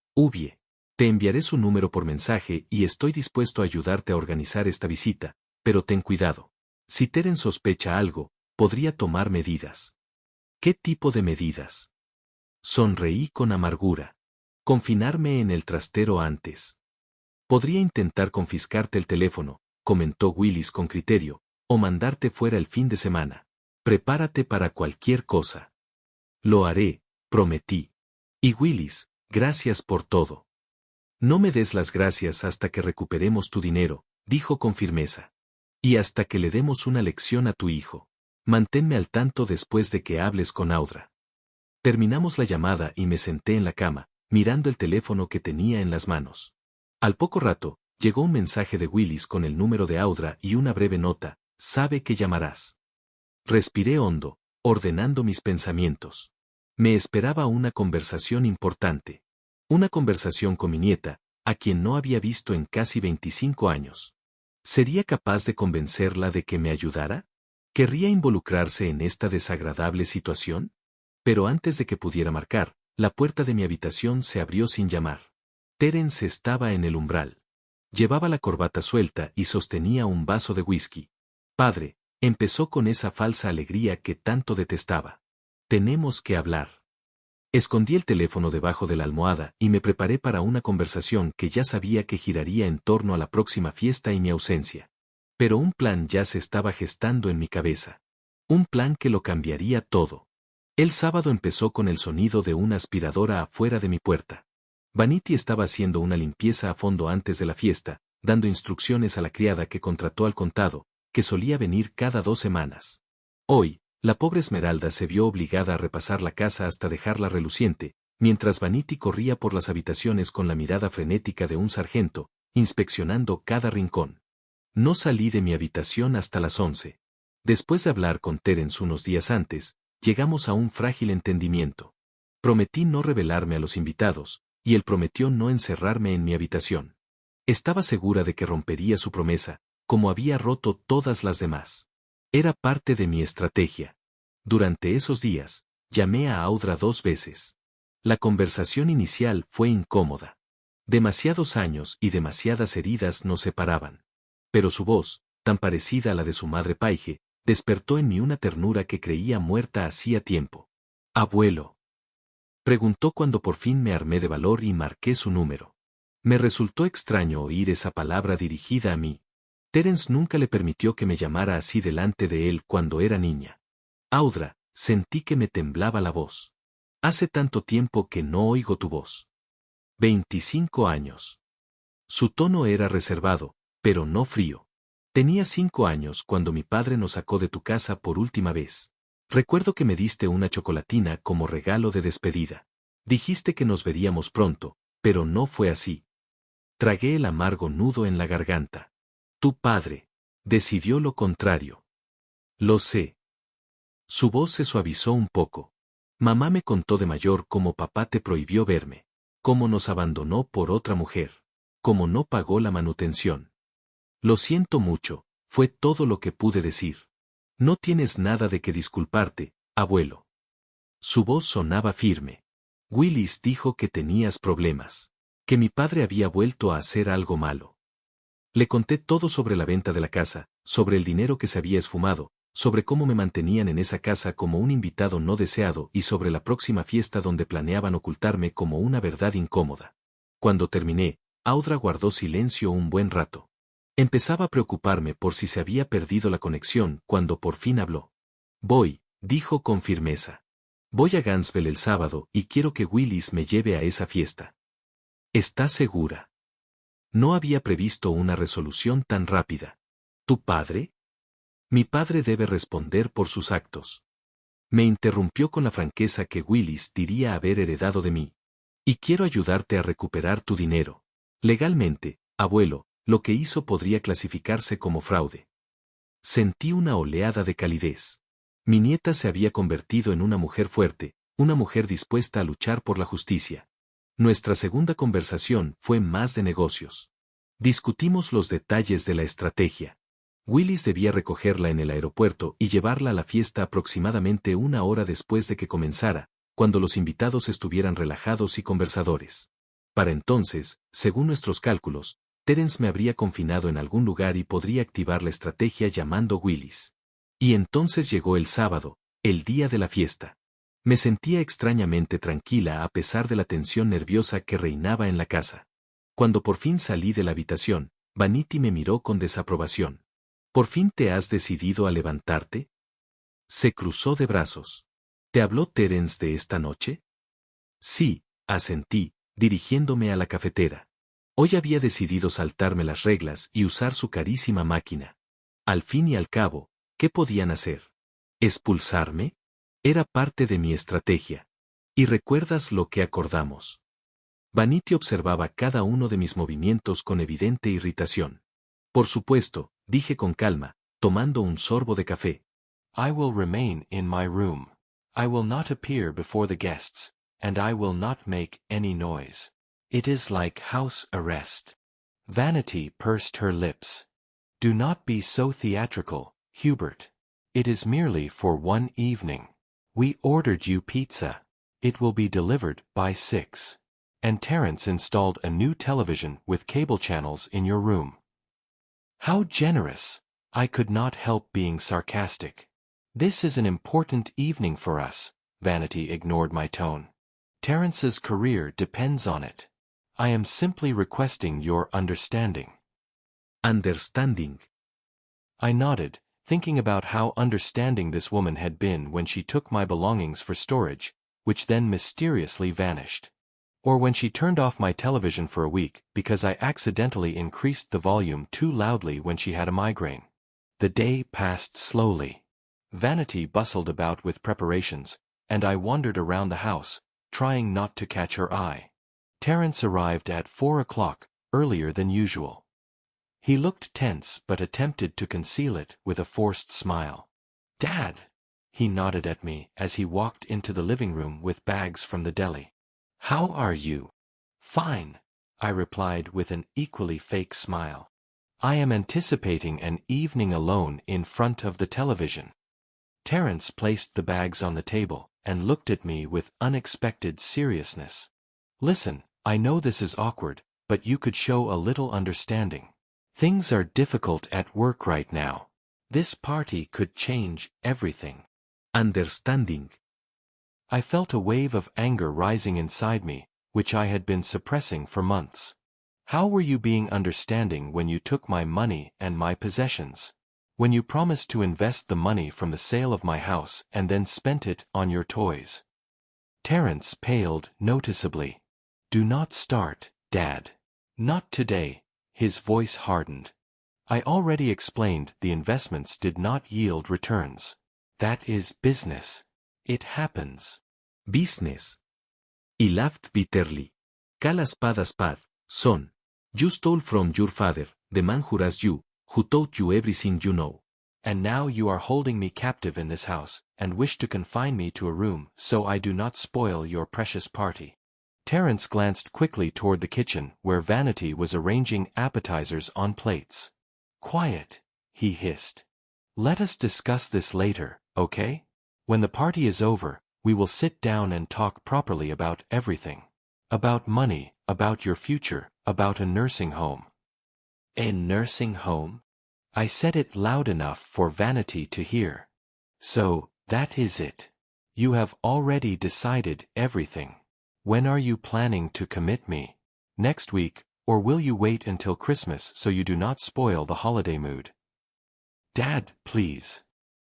te enviaré su número por mensaje y estoy dispuesto a ayudarte a organizar esta visita, pero ten cuidado. Si Terence sospecha algo, podría tomar medidas. ¿Qué tipo de medidas? Sonreí con amargura. Confinarme en el trastero antes. Podría intentar confiscarte el teléfono, comentó Willis con criterio, o mandarte fuera el fin de semana. Prepárate para cualquier cosa. Lo haré, prometí. Y Willis, gracias por todo. No me des las gracias hasta que recuperemos tu dinero, dijo con firmeza. Y hasta que le demos una lección a tu hijo. Manténme al tanto después de que hables con Audra. Terminamos la llamada y me senté en la cama, mirando el teléfono que tenía en las manos. Al poco rato, llegó un mensaje de Willis con el número de Audra y una breve nota, sabe que llamarás. Respiré hondo, ordenando mis pensamientos. Me esperaba una conversación importante. Una conversación con mi nieta, a quien no había visto en casi 25 años. ¿Sería capaz de convencerla de que me ayudara? ¿Querría involucrarse en esta desagradable situación? Pero antes de que pudiera marcar, la puerta de mi habitación se abrió sin llamar. Terence estaba en el umbral. Llevaba la corbata suelta y sostenía un vaso de whisky. Padre, empezó con esa falsa alegría que tanto detestaba. Tenemos que hablar. Escondí el teléfono debajo de la almohada y me preparé para una conversación que ya sabía que giraría en torno a la próxima fiesta y mi ausencia. Pero un plan ya se estaba gestando en mi cabeza. Un plan que lo cambiaría todo. El sábado empezó con el sonido de una aspiradora afuera de mi puerta. Vanity estaba haciendo una limpieza a fondo antes de la fiesta, dando instrucciones a la criada que contrató al contado, que solía venir cada 2 semanas. Hoy, la pobre Esmeralda se vio obligada a repasar la casa hasta dejarla reluciente, mientras Vanity corría por las habitaciones con la mirada frenética de un sargento, inspeccionando cada rincón. No salí de mi habitación hasta las 11. Después de hablar con Terence unos días antes, llegamos a un frágil entendimiento. Prometí no revelarme a los invitados, y él prometió no encerrarme en mi habitación. Estaba segura de que rompería su promesa, como había roto todas las demás. Era parte de mi estrategia. Durante esos días, llamé a Audra 2 veces. La conversación inicial fue incómoda. Demasiados años y demasiadas heridas nos separaban. Pero su voz, tan parecida a la de su madre Paige, despertó en mí una ternura que creía muerta hacía tiempo. «Abuelo», preguntó cuando por fin me armé de valor y marqué su número. Me resultó extraño oír esa palabra dirigida a mí. Terence nunca le permitió que me llamara así delante de él cuando era niña. «Audra», sentí que me temblaba la voz. «Hace tanto tiempo que no oigo tu voz». 25 años. Su tono era reservado, pero no frío. Tenía 5 años cuando mi padre nos sacó de tu casa por última vez. Recuerdo que me diste una chocolatina como regalo de despedida. Dijiste que nos veríamos pronto, pero no fue así. Tragué el amargo nudo en la garganta. Tu padre decidió lo contrario. Lo sé. Su voz se suavizó un poco. Mamá me contó de mayor cómo papá te prohibió verme, cómo nos abandonó por otra mujer, cómo no pagó la manutención. Lo siento mucho, fue todo lo que pude decir. No tienes nada de qué disculparte, abuelo. Su voz sonaba firme. Willis dijo que tenías problemas, que mi padre había vuelto a hacer algo malo. Le conté todo sobre la venta de la casa, sobre el dinero que se había esfumado, sobre cómo me mantenían en esa casa como un invitado no deseado y sobre la próxima fiesta donde planeaban ocultarme como una verdad incómoda. Cuando terminé, Audra guardó silencio un buen rato. Empezaba a preocuparme por si se había perdido la conexión cuando por fin habló. Voy, dijo con firmeza. Voy a Gainesville el sábado y quiero que Willis me lleve a esa fiesta. ¿Estás segura? No había previsto una resolución tan rápida. ¿Tu padre? Mi padre debe responder por sus actos. Me interrumpió con la franqueza que Willis diría haber heredado de mí. Y quiero ayudarte a recuperar tu dinero. Legalmente, abuelo, lo que hizo podría clasificarse como fraude. Sentí una oleada de calidez. Mi nieta se había convertido en una mujer fuerte, una mujer dispuesta a luchar por la justicia. Nuestra segunda conversación fue más de negocios. Discutimos los detalles de la estrategia. Willis debía recogerla en el aeropuerto y llevarla a la fiesta aproximadamente 1 hora después de que comenzara, cuando los invitados estuvieran relajados y conversadores. Para entonces, según nuestros cálculos, Terence me habría confinado en algún lugar y podría activar la estrategia llamando a Willis. Y entonces llegó el sábado, el día de la fiesta. Me sentía extrañamente tranquila a pesar de la tensión nerviosa que reinaba en la casa. Cuando por fin salí de la habitación, Vanity me miró con desaprobación. ¿Por fin te has decidido a levantarte? Se cruzó de brazos. ¿Te habló Terence de esta noche? Sí, asentí, dirigiéndome a la cafetera. Hoy había decidido saltarme las reglas y usar su carísima máquina. Al fin y al cabo, ¿qué podían hacer? ¿Expulsarme? Era parte de mi estrategia. ¿Y recuerdas lo que acordamos? Vanity observaba cada uno de mis movimientos con evidente irritación. Por supuesto, dije con calma, tomando un sorbo de café. I will remain in my room. I will not appear before the guests, and I will not make any noise. It is like house arrest. Vanity pursed her lips. Do not be so theatrical, Hubert. It is merely for one evening. We ordered you pizza. It will be delivered by 6. And Terence installed a new television with cable channels in your room. How generous! I could not help being sarcastic. This is an important evening for us. Vanity ignored my tone. Terence's career depends on it. I am simply requesting your understanding. Understanding. I nodded, thinking about how understanding this woman had been when she took my belongings for storage, which then mysteriously vanished. Or when she turned off my television for a week because I accidentally increased the volume too loudly when she had a migraine. The day passed slowly. Vanity bustled about with preparations, and I wandered around the house, trying not to catch her eye. Terence arrived at 4 o'clock, earlier than usual. He looked tense but attempted to conceal it with a forced smile. "Dad!" He nodded at me as he walked into the living room with bags from the deli. "How are you?" "Fine," I replied with an equally fake smile. "I am anticipating an evening alone in front of the television." Terence placed the bags on the table and looked at me with unexpected seriousness. "Listen, I know this is awkward, but you could show a little understanding. Things are difficult at work right now. This party could change everything." Understanding. I felt a wave of anger rising inside me, which I had been suppressing for months. How were you being understanding when you took my money and my possessions? When you promised to invest the money from the sale of my house and then spent it on your toys? Terence paled noticeably. "Do not start, Dad. Not today." His voice hardened. "I already explained the investments did not yield returns. That is business. It happens." Business. He laughed bitterly. "Cala spade, son. You stole from your father, the man who raised you, who taught you everything you know. And now you are holding me captive in this house, and wish to confine me to a room so I do not spoil your precious party." Terence glanced quickly toward the kitchen where Vanity was arranging appetizers on plates. "Quiet," he hissed. "Let us discuss this later, okay? When the party is over, we will sit down and talk properly about everything. About money, about your future, about a nursing home." "A nursing home?" I said it loud enough for Vanity to hear. "So, that is it. You have already decided everything. When are you planning to commit me? Next week, or will you wait until Christmas so you do not spoil the holiday mood?" "Dad, please."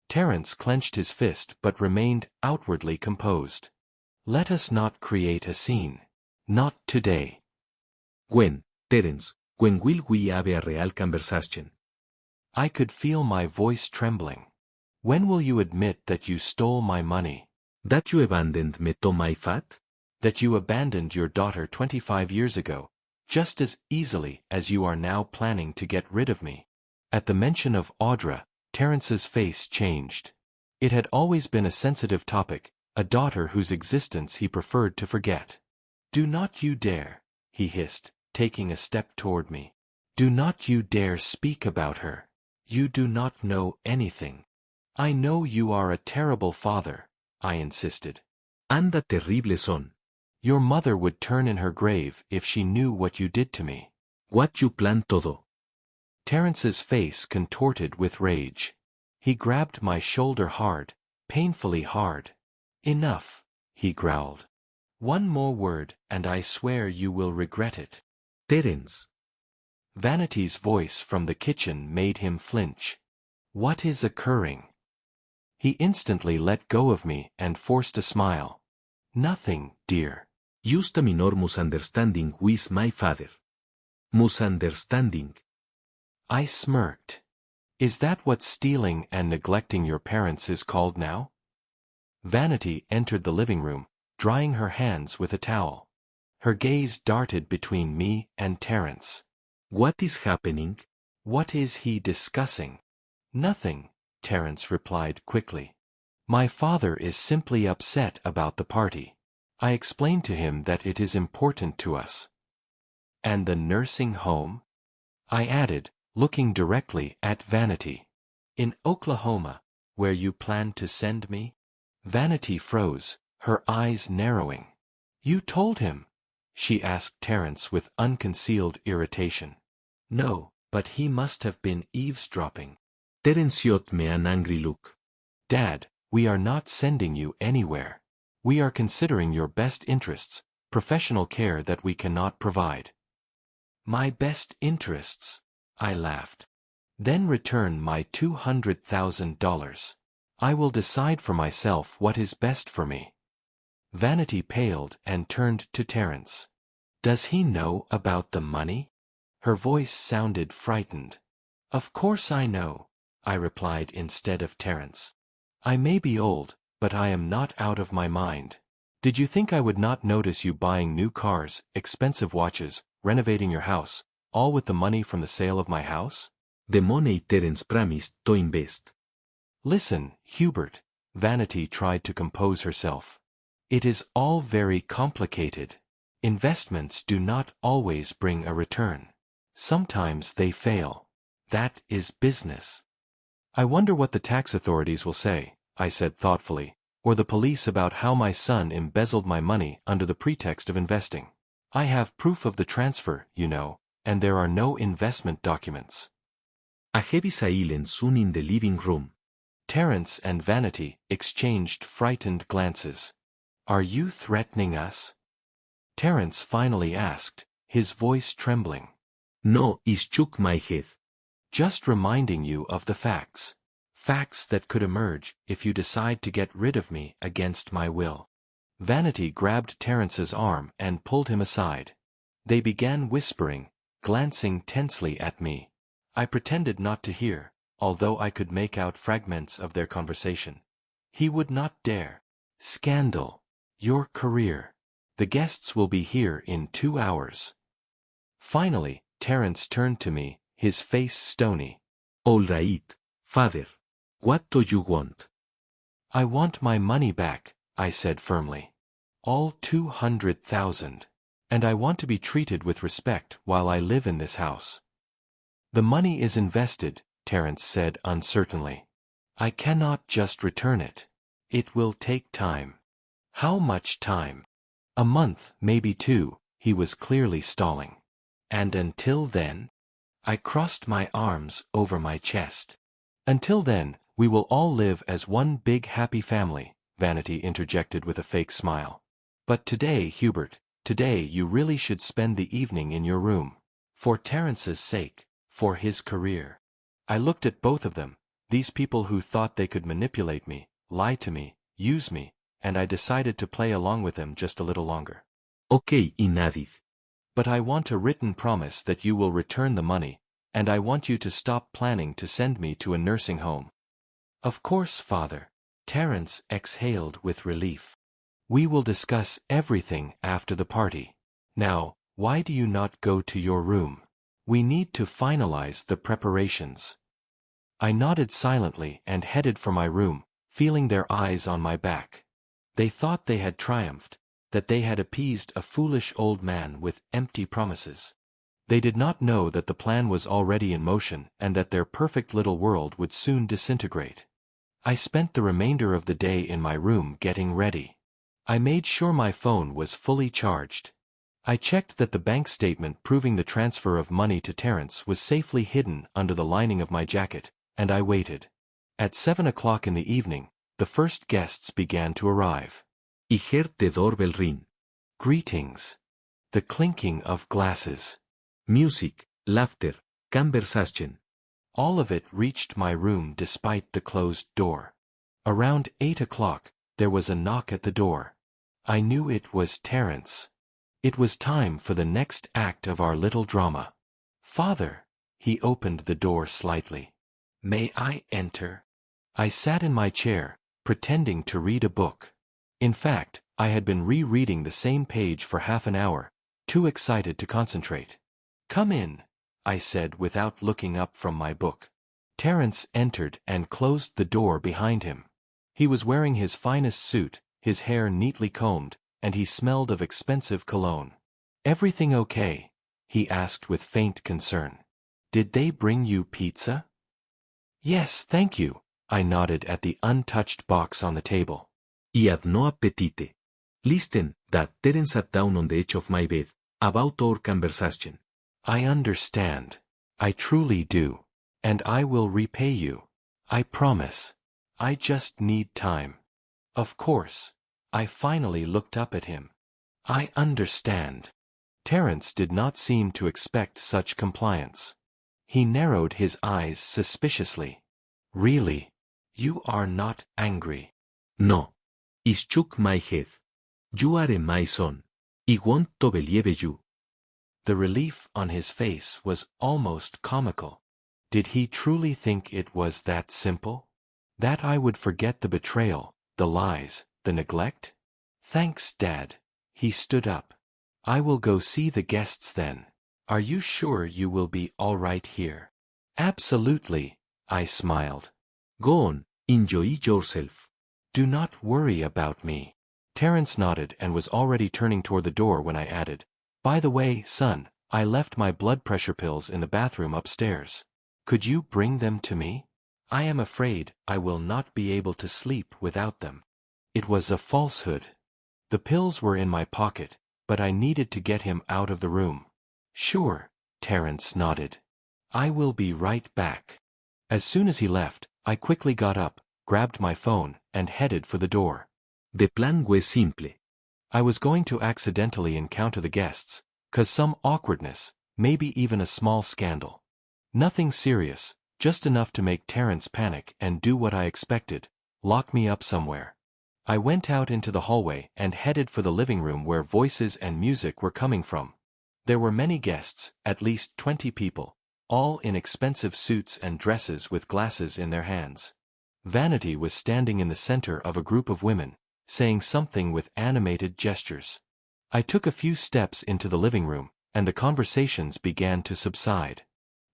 Terence clenched his fist but remained outwardly composed. "Let us not create a scene. Not today." "When, Terence, when will we have a real conversation?" I could feel my voice trembling. "When will you admit that you stole my money? That you abandoned me to my fate? That you abandoned your daughter 25 years ago, just as easily as you are now planning to get rid of me?" At the mention of Audra, Terence's face changed. It had always been a sensitive topic, a daughter whose existence he preferred to forget. "Do not you dare," he hissed, taking a step toward me. "Do not you dare speak about her. You do not know anything." "I know you are a terrible father," I insisted. Anda terrible son. "Your mother would turn in her grave if she knew what you did to me." What you plan todo. Terence's face contorted with rage. He grabbed my shoulder hard, painfully hard. "Enough," he growled. "One more word and I swear you will regret it." Terence. Vanity's voice from the kitchen made him flinch. "What is occurring?" He instantly let go of me and forced a smile. "Nothing, dear." Just a minor misunderstanding with my father. Misunderstanding. I smirked. "Is that what stealing and neglecting your parents is called now?" Vanity entered the living room, drying her hands with a towel. Her gaze darted between me and Terence. What is happening? "What is he discussing?" "Nothing," Terence replied quickly. "My father is simply upset about the party. I explained to him that it is important to us." "And the nursing home?" I added, looking directly at Vanity. "In Oklahoma, where you plan to send me?" Vanity froze, her eyes narrowing. "You told him?" she asked Terence with unconcealed irritation. "No, but he must have been eavesdropping." Terence shot me an angry look. "Dad, we are not sending you anywhere. We are considering your best interests, professional care that we cannot provide." "My best interests?" I laughed. "Then return my $200,000. I will decide for myself what is best for me." Vanity paled and turned to Terence. Does he know about the money? Her voice sounded frightened. Of course I know, I replied instead of Terence. I may be old, but I am not out of my mind. Did you think I would not notice you buying new cars, expensive watches, renovating your house, all with the money from the sale of my house? The money Terence promised to invest. Listen, Hubert, Vanity tried to compose herself. It is all very complicated. Investments do not always bring a return. Sometimes they fail. That is business. I wonder what the tax authorities will say, I said thoughtfully, or the police about how my son embezzled my money under the pretext of investing. I have proof of the transfer, you know, and there are no investment documents. A heavy silence soon in the living room. Terence and Vanity exchanged frightened glances. Are you threatening us? Terence finally asked, his voice trembling. No, I shook my head. Just reminding you of the facts. Facts that could emerge if you decide to get rid of me against my will. Vanity grabbed Terence's arm and pulled him aside. They began whispering, glancing tensely at me. I pretended not to hear, although I could make out fragments of their conversation. He would not dare. Scandal. Your career. The guests will be here in 2 hours. Finally, Terence turned to me, his face stony. All right, father. What do you want? I want my money back, I said firmly. All 200,000. And I want to be treated with respect while I live in this house. The money is invested, Terence said uncertainly. I cannot just return it. It will take time. How much time? A month, maybe 2, he was clearly stalling. And until then? I crossed my arms over my chest. Until then, we will all live as one big happy family, Vanity interjected with a fake smile. But today, Hubert, today you really should spend the evening in your room. For Terence's sake, for his career. I looked at both of them, these people who thought they could manipulate me, lie to me, use me, and I decided to play along with them just a little longer. Okay, I nodded. But I want a written promise that you will return the money, and I want you to stop planning to send me to a nursing home. Of course, father. Terence exhaled with relief. We will discuss everything after the party. Now, why do you not go to your room? We need to finalize the preparations. I nodded silently and headed for my room, feeling their eyes on my back. They thought they had triumphed, that they had appeased a foolish old man with empty promises. They did not know that the plan was already in motion and that their perfect little world would soon disintegrate. I spent the remainder of the day in my room getting ready. I made sure my phone was fully charged. I checked that the bank statement proving the transfer of money to Terence was safely hidden under the lining of my jacket, and I waited. At 7 o'clock in the evening, the first guests began to arrive. I heard the doorbell ring. Greetings. The clinking of glasses. Music, laughter, conversation. All of it reached my room despite the closed door. Around 8 o'clock, there was a knock at the door. I knew it was Terence. It was time for the next act of our little drama. Father, he opened the door slightly. May I enter? I sat in my chair, pretending to read a book. In fact, I had been rereading the same page for half an hour, too excited to concentrate. Come in, I said without looking up from my book. Terence entered and closed the door behind him. He was wearing his finest suit, his hair neatly combed, and he smelled of expensive cologne. Everything okay? He asked with faint concern. Did they bring you pizza? Yes, thank you, I nodded at the untouched box on the table. I had no appetite. Listen, that Terence sat down on the edge of my bed, about our conversation. I understand. I truly do. And I will repay you. I promise. I just need time. Of course. I finally looked up at him. I understand. Terence did not seem to expect such compliance. He narrowed his eyes suspiciously. Really? You are not angry? No. I shook my head. You are my son. I want to believe you. The relief on his face was almost comical. Did he truly think it was that simple? That I would forget the betrayal, the lies, the neglect? Thanks, Dad. He stood up. I will go see the guests then. Are you sure you will be all right here? Absolutely, I smiled. Go on, enjoy yourself. Do not worry about me. Terence nodded and was already turning toward the door when I added, by the way, son, I left my blood pressure pills in the bathroom upstairs. Could you bring them to me? I am afraid I will not be able to sleep without them. It was a falsehood. The pills were in my pocket, but I needed to get him out of the room. Sure, Terence nodded. I will be right back. As soon as he left, I quickly got up, grabbed my phone, and headed for the door. The plan was simple. I was going to accidentally encounter the guests, 'cause some awkwardness, maybe even a small scandal. Nothing serious, just enough to make Terence panic and do what I expected, lock me up somewhere. I went out into the hallway and headed for the living room where voices and music were coming from. There were many guests, at least 20 people, all in expensive suits and dresses with glasses in their hands. Vanity was standing in the center of a group of women, saying something with animated gestures. I took a few steps into the living room, and the conversations began to subside.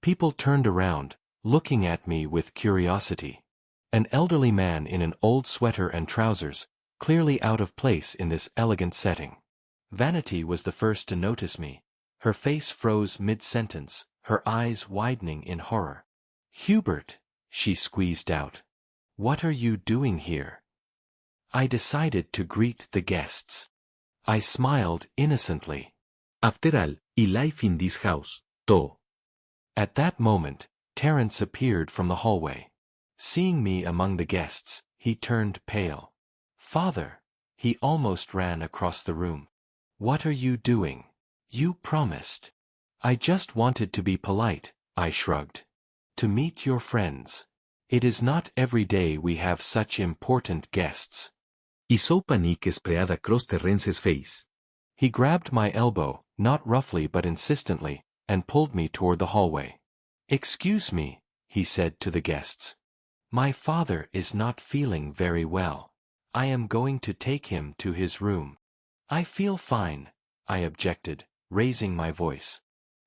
People turned around, looking at me with curiosity. An elderly man in an old sweater and trousers, clearly out of place in this elegant setting. Vanity was the first to notice me. Her face froze mid-sentence, her eyes widening in horror. Hubert, she squeezed out. What are you doing here? I decided to greet the guests. I smiled innocently. After all, I live in this house, too. At that moment, Terence appeared from the hallway. Seeing me among the guests, he turned pale. Father! He almost ran across the room. What are you doing? You promised. I just wanted to be polite, I shrugged. To meet your friends. It is not every day we have such important guests. I saw panic spread across Terence's face. He grabbed my elbow, not roughly but insistently, and pulled me toward the hallway. Excuse me, he said to the guests. My father is not feeling very well. I am going to take him to his room. I feel fine, I objected, raising my voice.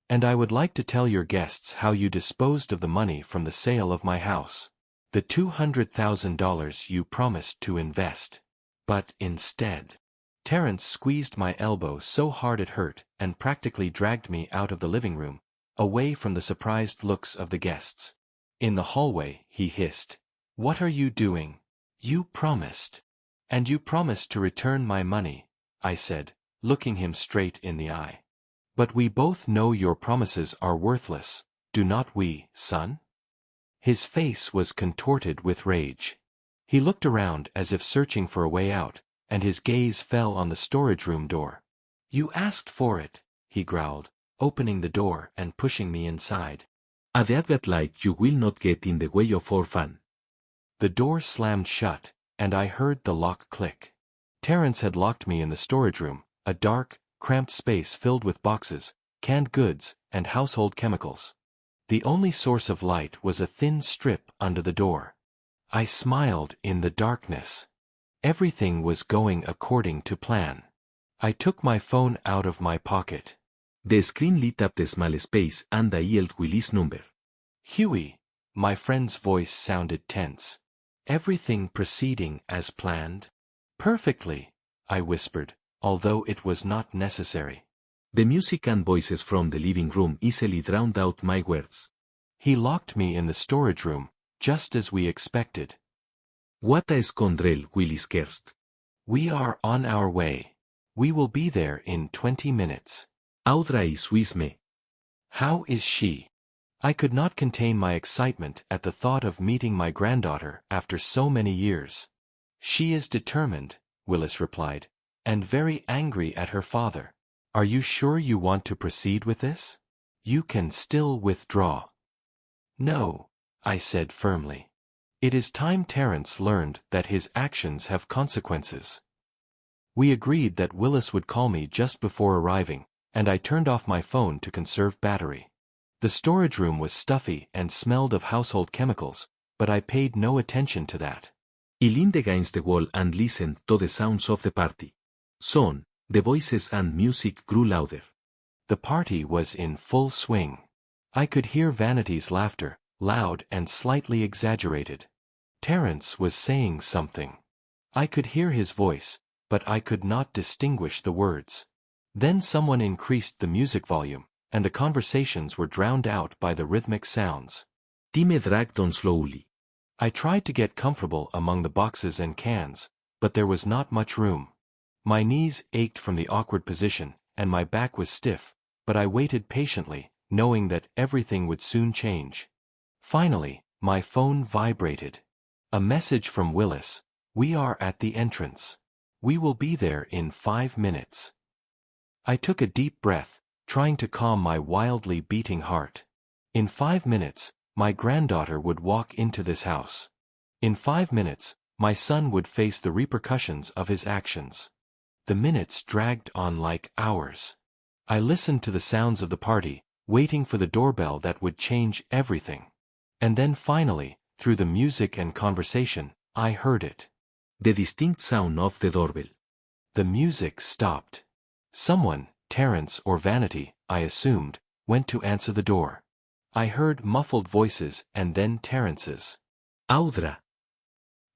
And I would like to tell your guests how you disposed of the money from the sale of my house. The $200,000 you promised to invest. But instead, Terence squeezed my elbow so hard it hurt and practically dragged me out of the living room, away from the surprised looks of the guests. In the hallway, he hissed. What are you doing? You promised. And you promised to return my money, I said, looking him straight in the eye. But we both know your promises are worthless, do not we, son? His face was contorted with rage. He looked around as if searching for a way out, and his gaze fell on the storage room door. You asked for it, he growled, opening the door and pushing me inside. A that light you will not get in the way of our fun. The door slammed shut, and I heard the lock click. Terence had locked me in the storage room, a dark, cramped space filled with boxes, canned goods, and household chemicals. The only source of light was a thin strip under the door. I smiled in the darkness. Everything was going according to plan. I took my phone out of my pocket. The screen lit up the small space and I yelled Willie's number. Huey, my friend's voice sounded tense. Everything proceeding as planned? Perfectly, I whispered, although it was not necessary. The music and voices from the living room easily drowned out my words. He locked me in the storage room, just as we expected. What a scoundrel, Willis cursed. We are on our way. We will be there in 20 minutes. Audra is with me. How is she? I could not contain my excitement at the thought of meeting my granddaughter after so many years. She is determined, Willis replied, and very angry at her father. Are you sure you want to proceed with this? You can still withdraw. No, I said firmly. It is time Terence learned that his actions have consequences. We agreed that Willis would call me just before arriving, and I turned off my phone to conserve battery. The storage room was stuffy and smelled of household chemicals, but I paid no attention to that. He leaned against the wall and listened to the sounds of the party. Soon, the voices and music grew louder. The party was in full swing. I could hear Vanity's laughter, loud and slightly exaggerated. Terence was saying something. I could hear his voice, but I could not distinguish the words. Then someone increased the music volume, and the conversations were drowned out by the rhythmic sounds. Time dragged on slowly. I tried to get comfortable among the boxes and cans, but there was not much room. My knees ached from the awkward position, and my back was stiff, but I waited patiently, knowing that everything would soon change. Finally, my phone vibrated. A message from Willis: "We are at the entrance. We will be there in 5 minutes." I took a deep breath, trying to calm my wildly beating heart. In 5 minutes, my granddaughter would walk into this house. In 5 minutes, my son would face the repercussions of his actions. The minutes dragged on like hours. I listened to the sounds of the party, waiting for the doorbell that would change everything. And then finally, through the music and conversation, I heard it. The distinct sound of the doorbell. The music stopped. Someone, Terence or Vanity, I assumed, went to answer the door. I heard muffled voices and then Terence's. Audra.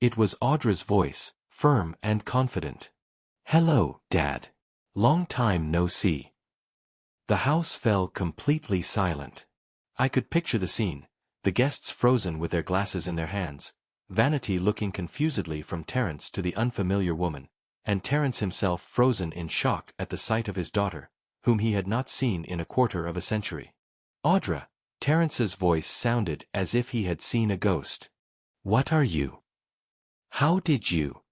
It was Audra's voice, firm and confident. "Hello, Dad. Long time no see." The house fell completely silent. I could picture the scene, the guests frozen with their glasses in their hands, Vanity looking confusedly from Terence to the unfamiliar woman, and Terence himself frozen in shock at the sight of his daughter, whom he had not seen in a quarter of a century. "Audra," Terence's voice sounded as if he had seen a ghost. "What are you? How did you?"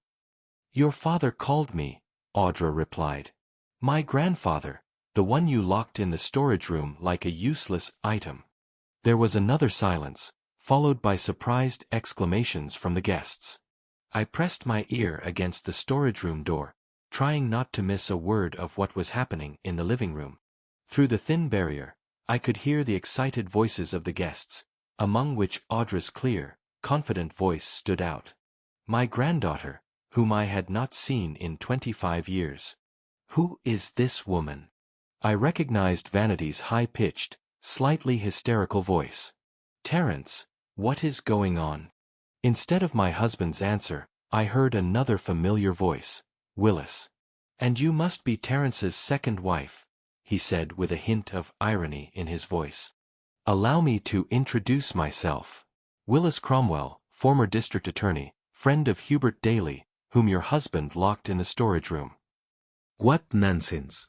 "Your father called me," Audra replied. "My grandfather, the one you locked in the storage room like a useless item." There was another silence, followed by surprised exclamations from the guests. I pressed my ear against the storage room door, trying not to miss a word of what was happening in the living room. Through the thin barrier, I could hear the excited voices of the guests, among which Audra's clear, confident voice stood out. My granddaughter, whom I had not seen in 25 years. Who is this woman? I recognized Vanity's high-pitched, slightly hysterical voice. "Terence, what is going on?" Instead of my husband's answer, I heard another familiar voice, Willis. "And you must be Terence's second wife," he said with a hint of irony in his voice. "Allow me to introduce myself. Willis Cromwell, former district attorney, friend of Hubert Daly, whom your husband locked in the storage room." "What nonsense!"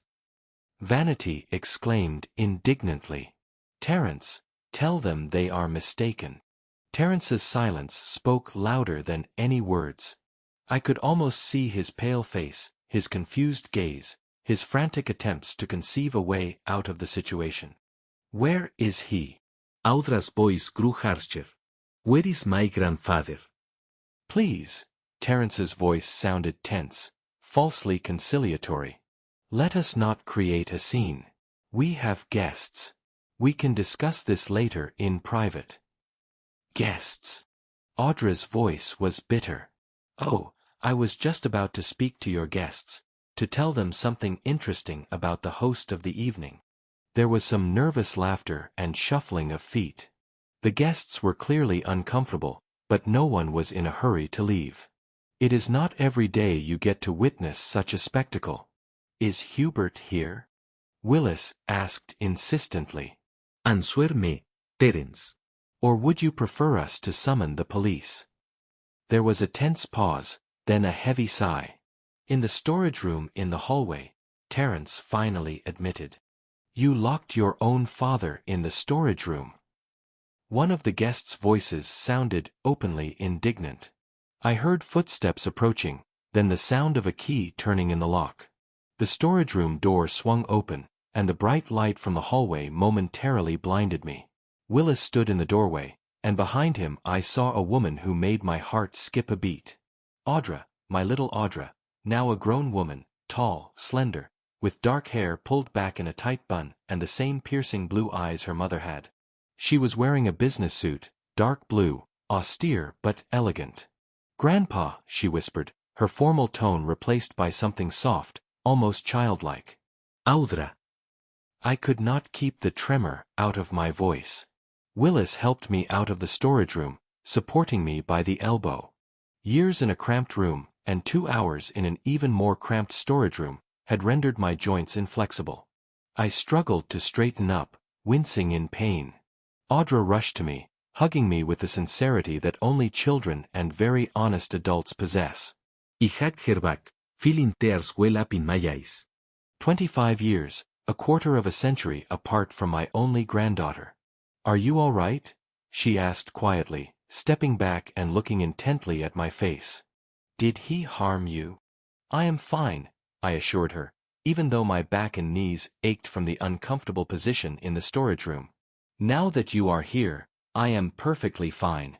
Vanity exclaimed indignantly. "Terence, tell them they are mistaken." Terence's silence spoke louder than any words. I could almost see his pale face, his confused gaze, his frantic attempts to conceive a way out of the situation. "Where is he?" Audra's voice grew harsher. "Where is my grandfather?" "Please," Terence's voice sounded tense, falsely conciliatory. "Let us not create a scene. We have guests. We can discuss this later in private." "Guests?" Audra's voice was bitter. "Oh, I was just about to speak to your guests, to tell them something interesting about the host of the evening." There was some nervous laughter and shuffling of feet. The guests were clearly uncomfortable, but no one was in a hurry to leave. It is not every day you get to witness such a spectacle. "Is Hubert here?" Willis asked insistently. "Answer me, Terence. "Or would you prefer us to summon the police?" There was a tense pause, then a heavy sigh. In the storage room in the hallway, Terence finally admitted. "You locked your own father in the storage room." One of the guests' voices sounded openly indignant. I heard footsteps approaching, then the sound of a key turning in the lock. The storage room door swung open, and the bright light from the hallway momentarily blinded me. Willis stood in the doorway, and behind him I saw a woman who made my heart skip a beat. Audra, my little Audra, now a grown woman, tall, slender, with dark hair pulled back in a tight bun and the same piercing blue eyes her mother had. She was wearing a business suit, dark blue, austere but elegant. "Grandpa," she whispered, her formal tone replaced by something soft, almost childlike. Audra. I could not keep the tremor out of my voice. Willis helped me out of the storage room, supporting me by the elbow. Years in a cramped room, and 2 hours in an even more cramped storage room, had rendered my joints inflexible. I struggled to straighten up, wincing in pain. Audra rushed to me, hugging me with the sincerity that only children and very honest adults possess. I hugged her back, feeling tears well up in my eyes. 25 years, a quarter of a century apart from my only granddaughter. "Are you all right?" she asked quietly, stepping back and looking intently at my face. "Did he harm you?" "I am fine," I assured her, even though my back and knees ached from the uncomfortable position in the storage room. "Now that you are here, I am perfectly fine."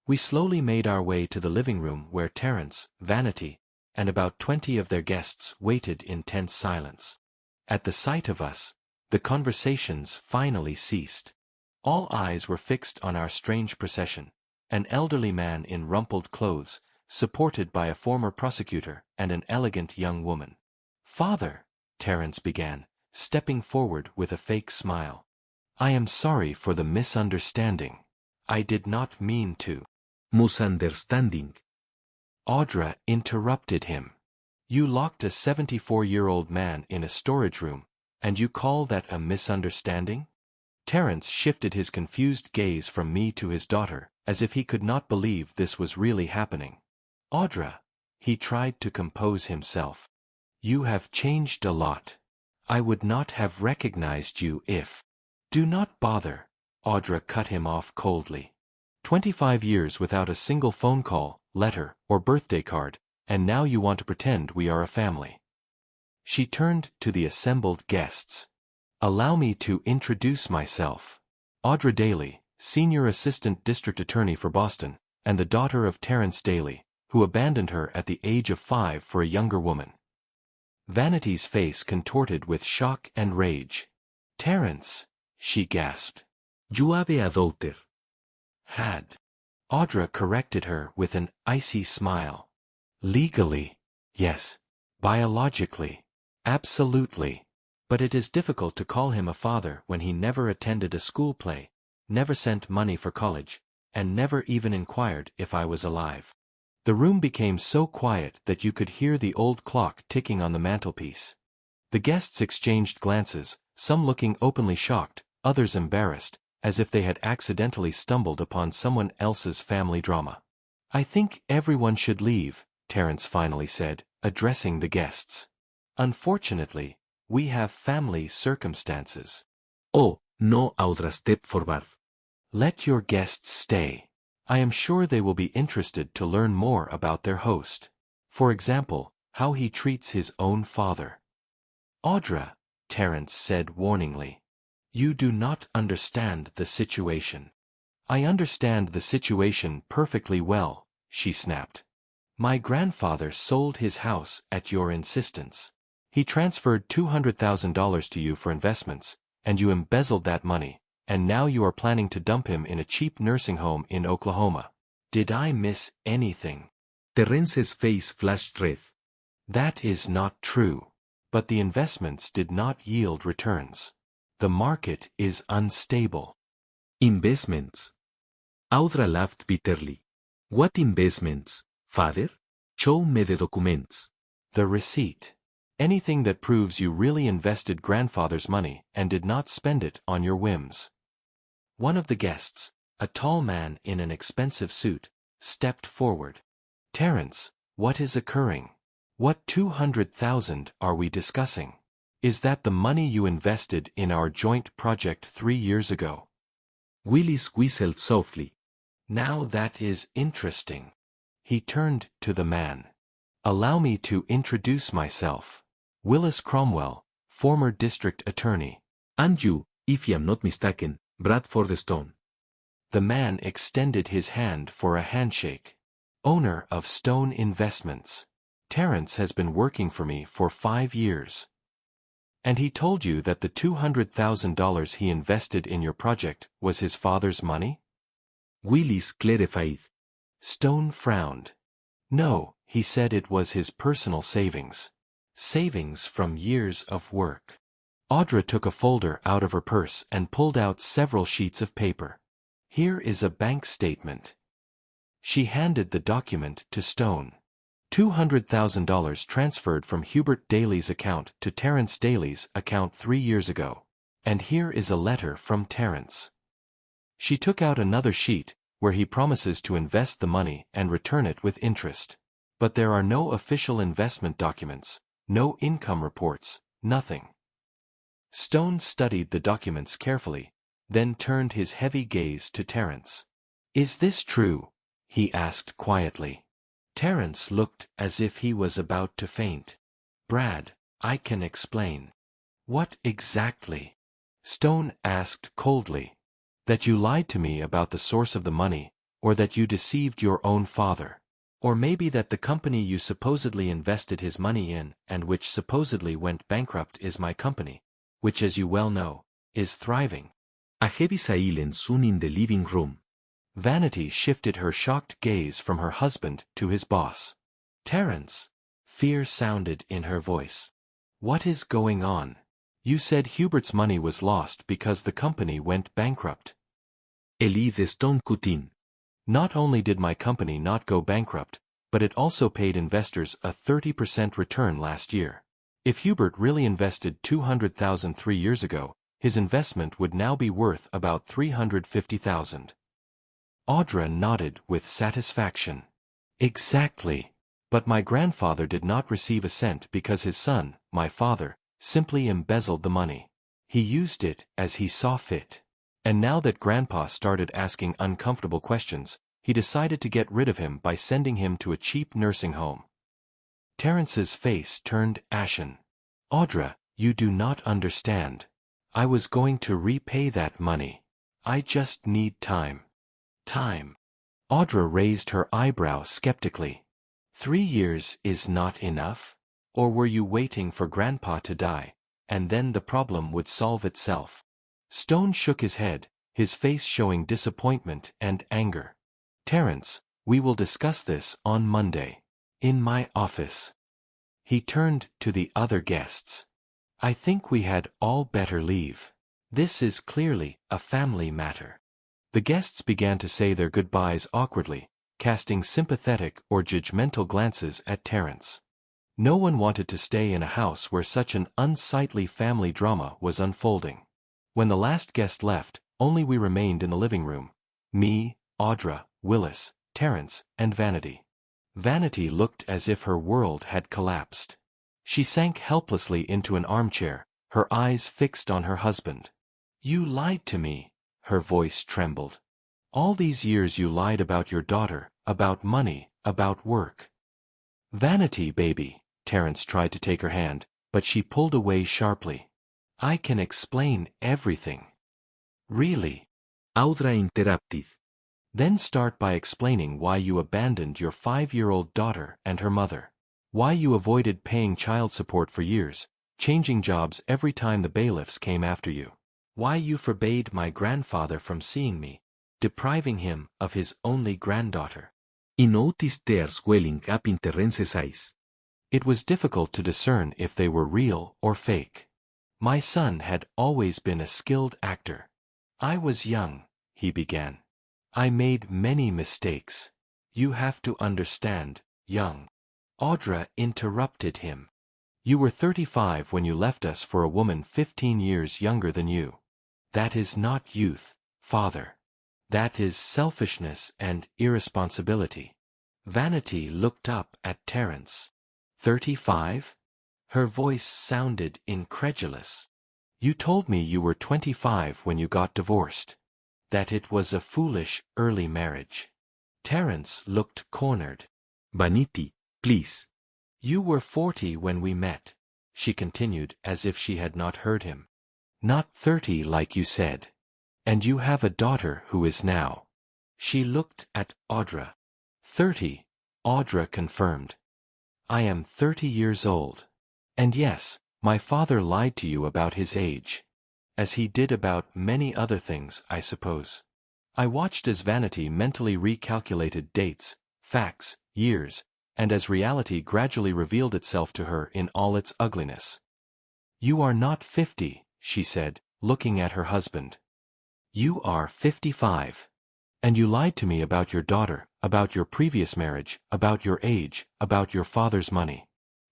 We slowly made our way to the living room where Terence, Vanity, and about 20 of their guests waited in tense silence. At the sight of us, the conversations finally ceased. All eyes were fixed on our strange procession, an elderly man in rumpled clothes, supported by a former prosecutor and an elegant young woman. "Father," Terence began, stepping forward with a fake smile. "I am sorry for the misunderstanding. I did not mean to." Misunderstanding. Audra interrupted him. "You locked a 74-year-old man in a storage room, and you call that a misunderstanding?" Terence shifted his confused gaze from me to his daughter, as if he could not believe this was really happening. "Audra," he tried to compose himself. "You have changed a lot. I would not have recognized you if—" "Do not bother," Audra cut him off coldly. 25 years without a single phone call, letter, or birthday card, and now you want to pretend we are a family. She turned to the assembled guests. "Allow me to introduce myself. Audra Daly, Senior Assistant District Attorney for Boston, and the daughter of Terence Daly, who abandoned her at the age of 5 for a younger woman." Vanity's face contorted with shock and rage. "Terence," she gasped. "You have a daughter." "Had." Audra corrected her with an icy smile. "Legally, yes. Biologically, absolutely. But it is difficult to call him a father when he never attended a school play, never sent money for college, and never even inquired if I was alive." The room became so quiet that you could hear the old clock ticking on the mantelpiece. The guests exchanged glances, some looking openly shocked, others embarrassed, as if they had accidentally stumbled upon someone else's family drama. "I think everyone should leave," Terence finally said, addressing the guests. "Unfortunately, we have family circumstances." "Oh, no." Audra stepped forward. "Let your guests stay. I am sure they will be interested to learn more about their host. For example, how he treats his own father." "Audra," Terence said warningly. "You do not understand the situation." "I understand the situation perfectly well," she snapped. "My grandfather sold his house at your insistence. He transferred $200,000 to you for investments, and you embezzled that money, and now you are planning to dump him in a cheap nursing home in Oklahoma. Did I miss anything?" Terence's face flashed red. "That is not true. But the investments did not yield returns. The market is unstable." "Investments." Audra laughed bitterly. "What investments, father? Show me the documents." "The receipt. Anything that proves you really invested grandfather's money and did not spend it on your whims." One of the guests, a tall man in an expensive suit, stepped forward. "Terence, what is occurring? What 200,000 are we discussing? Is that the money you invested in our joint project 3 years ago?" Willis whistled softly. "Now that is interesting." He turned to the man. "Allow me to introduce myself. Willis Cromwell, former district attorney." "And you, if I am not mistaken, Bradford Stone." The man extended his hand for a handshake. "Owner of Stone Investments." Terence has been working for me for 5 years. And he told you that the $200,000 he invested in your project was his father's money? Willis clarified. Stone frowned. No, he said it was his personal savings. Savings from years of work. Audra took a folder out of her purse and pulled out several sheets of paper. Here is a bank statement. She handed the document to Stone. $200,000 transferred from Hubert Daly's account to Terence Daly's account 3 years ago. And here is a letter from Terence. She took out another sheet, where he promises to invest the money and return it with interest. But there are no official investment documents, no income reports, nothing. Stone studied the documents carefully, then turned his heavy gaze to Terence. Is this true? He asked quietly. Terence looked as if he was about to faint. Brad, I can explain. What exactly? Stone asked coldly. That you lied to me about the source of the money, or that you deceived your own father. Or maybe that the company you supposedly invested his money in and which supposedly went bankrupt is my company, which as you well know, is thriving. A heavy silence soon in the living room. Vanity shifted her shocked gaze from her husband to his boss. Terence. Fear sounded in her voice. What is going on? You said Hubert's money was lost because the company went bankrupt. Elide Stone cut in. Not only did my company not go bankrupt, but it also paid investors a 30% return last year. If Hubert really invested $200,000 3 years ago, his investment would now be worth about $350,000. Audra nodded with satisfaction. Exactly. But my grandfather did not receive a cent because his son, my father, simply embezzled the money. He used it as he saw fit. And now that Grandpa started asking uncomfortable questions, he decided to get rid of him by sending him to a cheap nursing home. Terence's face turned ashen. Audra, you do not understand. I was going to repay that money. I just need time. Time. Audra raised her eyebrow skeptically. 3 years is not enough? Or were you waiting for Grandpa to die, and then the problem would solve itself? Stone shook his head, his face showing disappointment and anger. Terence, we will discuss this on Monday. In my office. He turned to the other guests. I think we had all better leave. This is clearly a family matter. The guests began to say their goodbyes awkwardly, casting sympathetic or judgmental glances at Terence. No one wanted to stay in a house where such an unsightly family drama was unfolding. When the last guest left, only we remained in the living room. Me, Audra, Willis, Terence, and Vanity. Vanity looked as if her world had collapsed. She sank helplessly into an armchair, her eyes fixed on her husband. You lied to me. Her voice trembled. All these years you lied about your daughter, about money, about work. Vanity, baby. Terence tried to take her hand, but she pulled away sharply. I can explain everything. Really? Audra interrupted. Then start by explaining why you abandoned your 5-year-old daughter and her mother. Why you avoided paying child support for years, changing jobs every time the bailiffs came after you. Why you forbade my grandfather from seeing me, depriving him of his only granddaughter. He noticed tears welling up in Terence's eyes. It was difficult to discern if they were real or fake. My son had always been a skilled actor. I was young, he began. I made many mistakes. You have to understand, young. Audra interrupted him. You were 35 when you left us for a woman 15 years younger than you. That is not youth, father. That is selfishness and irresponsibility. Vanity looked up at Terence. 35? Her voice sounded incredulous. You told me you were 25 when you got divorced. That it was a foolish, early marriage. Terence looked cornered. Vanity, please. You were 40 when we met, she continued as if she had not heard him. Not 30 like you said. And you have a daughter who is now. She looked at Audra. 30, Audra confirmed. I am 30 years old. And yes, my father lied to you about his age. As he did about many other things, I suppose. I watched as vanity mentally recalculated dates, facts, years, and as reality gradually revealed itself to her in all its ugliness. You are not 50, she said, looking at her husband. You are 55. And you lied to me about your daughter, about your previous marriage, about your age, about your father's money.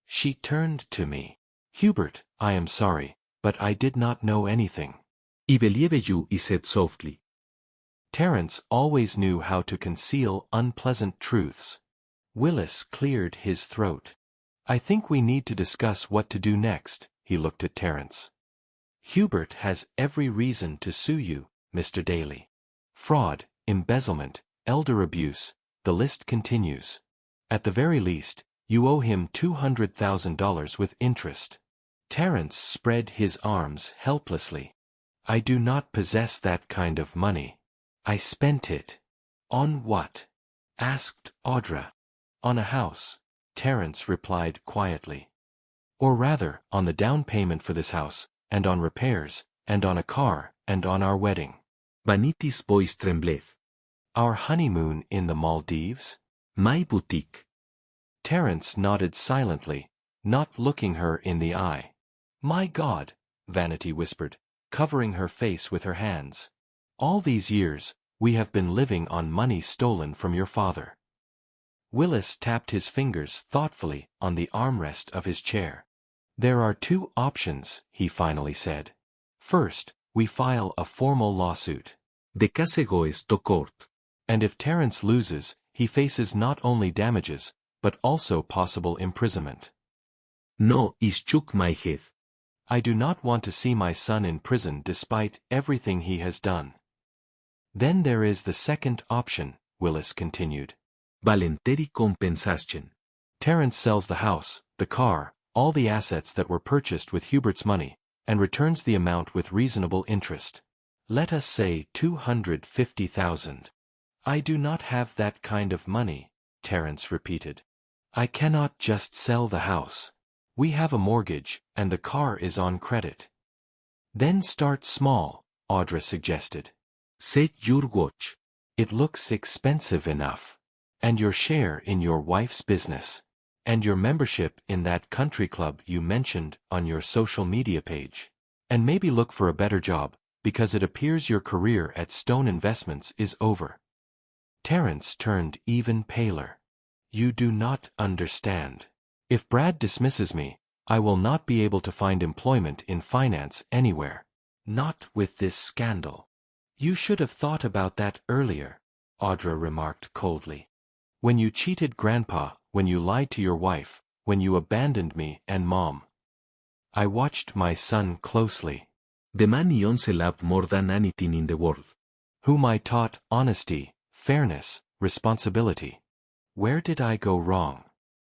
She turned to me. Hubert, I am sorry, but I did not know anything. I believe you, he said softly. Terence always knew how to conceal unpleasant truths. Willis cleared his throat. I think we need to discuss what to do next, he looked at Terence. Hubert has every reason to sue you, Mr. Daly. Fraud, embezzlement, elder abuse, the list continues. At the very least, you owe him $200,000 with interest. Terence spread his arms helplessly. I do not possess that kind of money. I spent it. On what? Asked Audra. On a house, Terence replied quietly. Or rather, on the down payment for this house, and on repairs, and on a car, and on our wedding. Vanity's voice trembled. Our honeymoon in the Maldives? My boutique. Terence nodded silently, not looking her in the eye. My God, Vanity whispered, covering her face with her hands. All these years, we have been living on money stolen from your father. Willis tapped his fingers thoughtfully on the armrest of his chair. There are two options, he finally said. First, we file a formal lawsuit. The case goes to court. And if Terence loses, he faces not only damages, but also possible imprisonment. No, I shook my head. I do not want to see my son in prison despite everything he has done. Then there is the second option, Willis continued. Voluntary compensation. Terence sells the house, the car, all the assets that were purchased with Hubert's money, and returns the amount with reasonable interest. Let us say $250,000. I do not have that kind of money, Terence repeated. I cannot just sell the house. We have a mortgage, and the car is on credit. Then start small, Audra suggested. Set your watch. It looks expensive enough. And your share in your wife's business. And your membership in that country club you mentioned on your social media page. And maybe look for a better job, because it appears your career at Stone Investments is over. Terence turned even paler. You do not understand. If Brad dismisses me, I will not be able to find employment in finance anywhere. Not with this scandal. You should have thought about that earlier, Audra remarked coldly. When you cheated Grandpa, when you lied to your wife, when you abandoned me and Mom. I watched my son closely. The man he once loved more than anything in the world. Whom I taught honesty, fairness, responsibility. Where did I go wrong?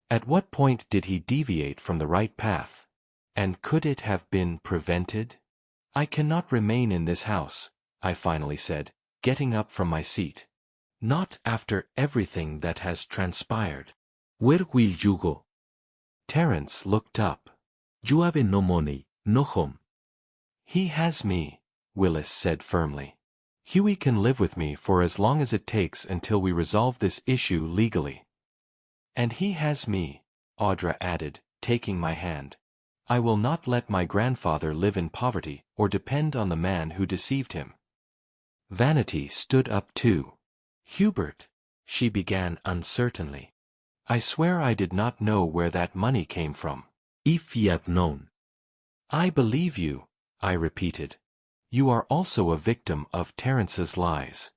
At what point did he deviate from the right path? And could it have been prevented? I cannot remain in this house, I finally said, getting up from my seat. Not after everything that has transpired. Where will you go? Terence looked up. You have no money, no home. He has me, Willis said firmly. Huey can live with me for as long as it takes until we resolve this issue legally. And he has me, Audra added, taking my hand. I will not let my grandfather live in poverty or depend on the man who deceived him. Vanity stood up too. Hubert, she began uncertainly. I swear I did not know where that money came from. If he had known. I believe you, I repeated. You are also a victim of Terence's lies.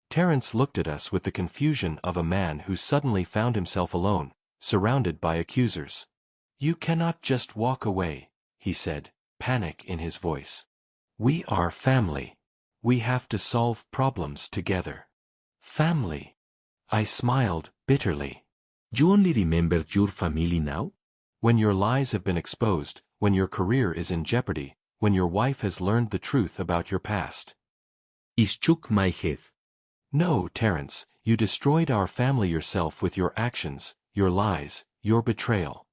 Terence looked at us with the confusion of a man who suddenly found himself alone, surrounded by accusers. You cannot just walk away, he said, panic in his voice. We are family. We have to solve problems together. Family. I smiled bitterly. You only remember your family now? When your lies have been exposed, when your career is in jeopardy, when your wife has learned the truth about your past. I shook my head. No, Terence, you destroyed our family yourself with your actions, your lies, your betrayal.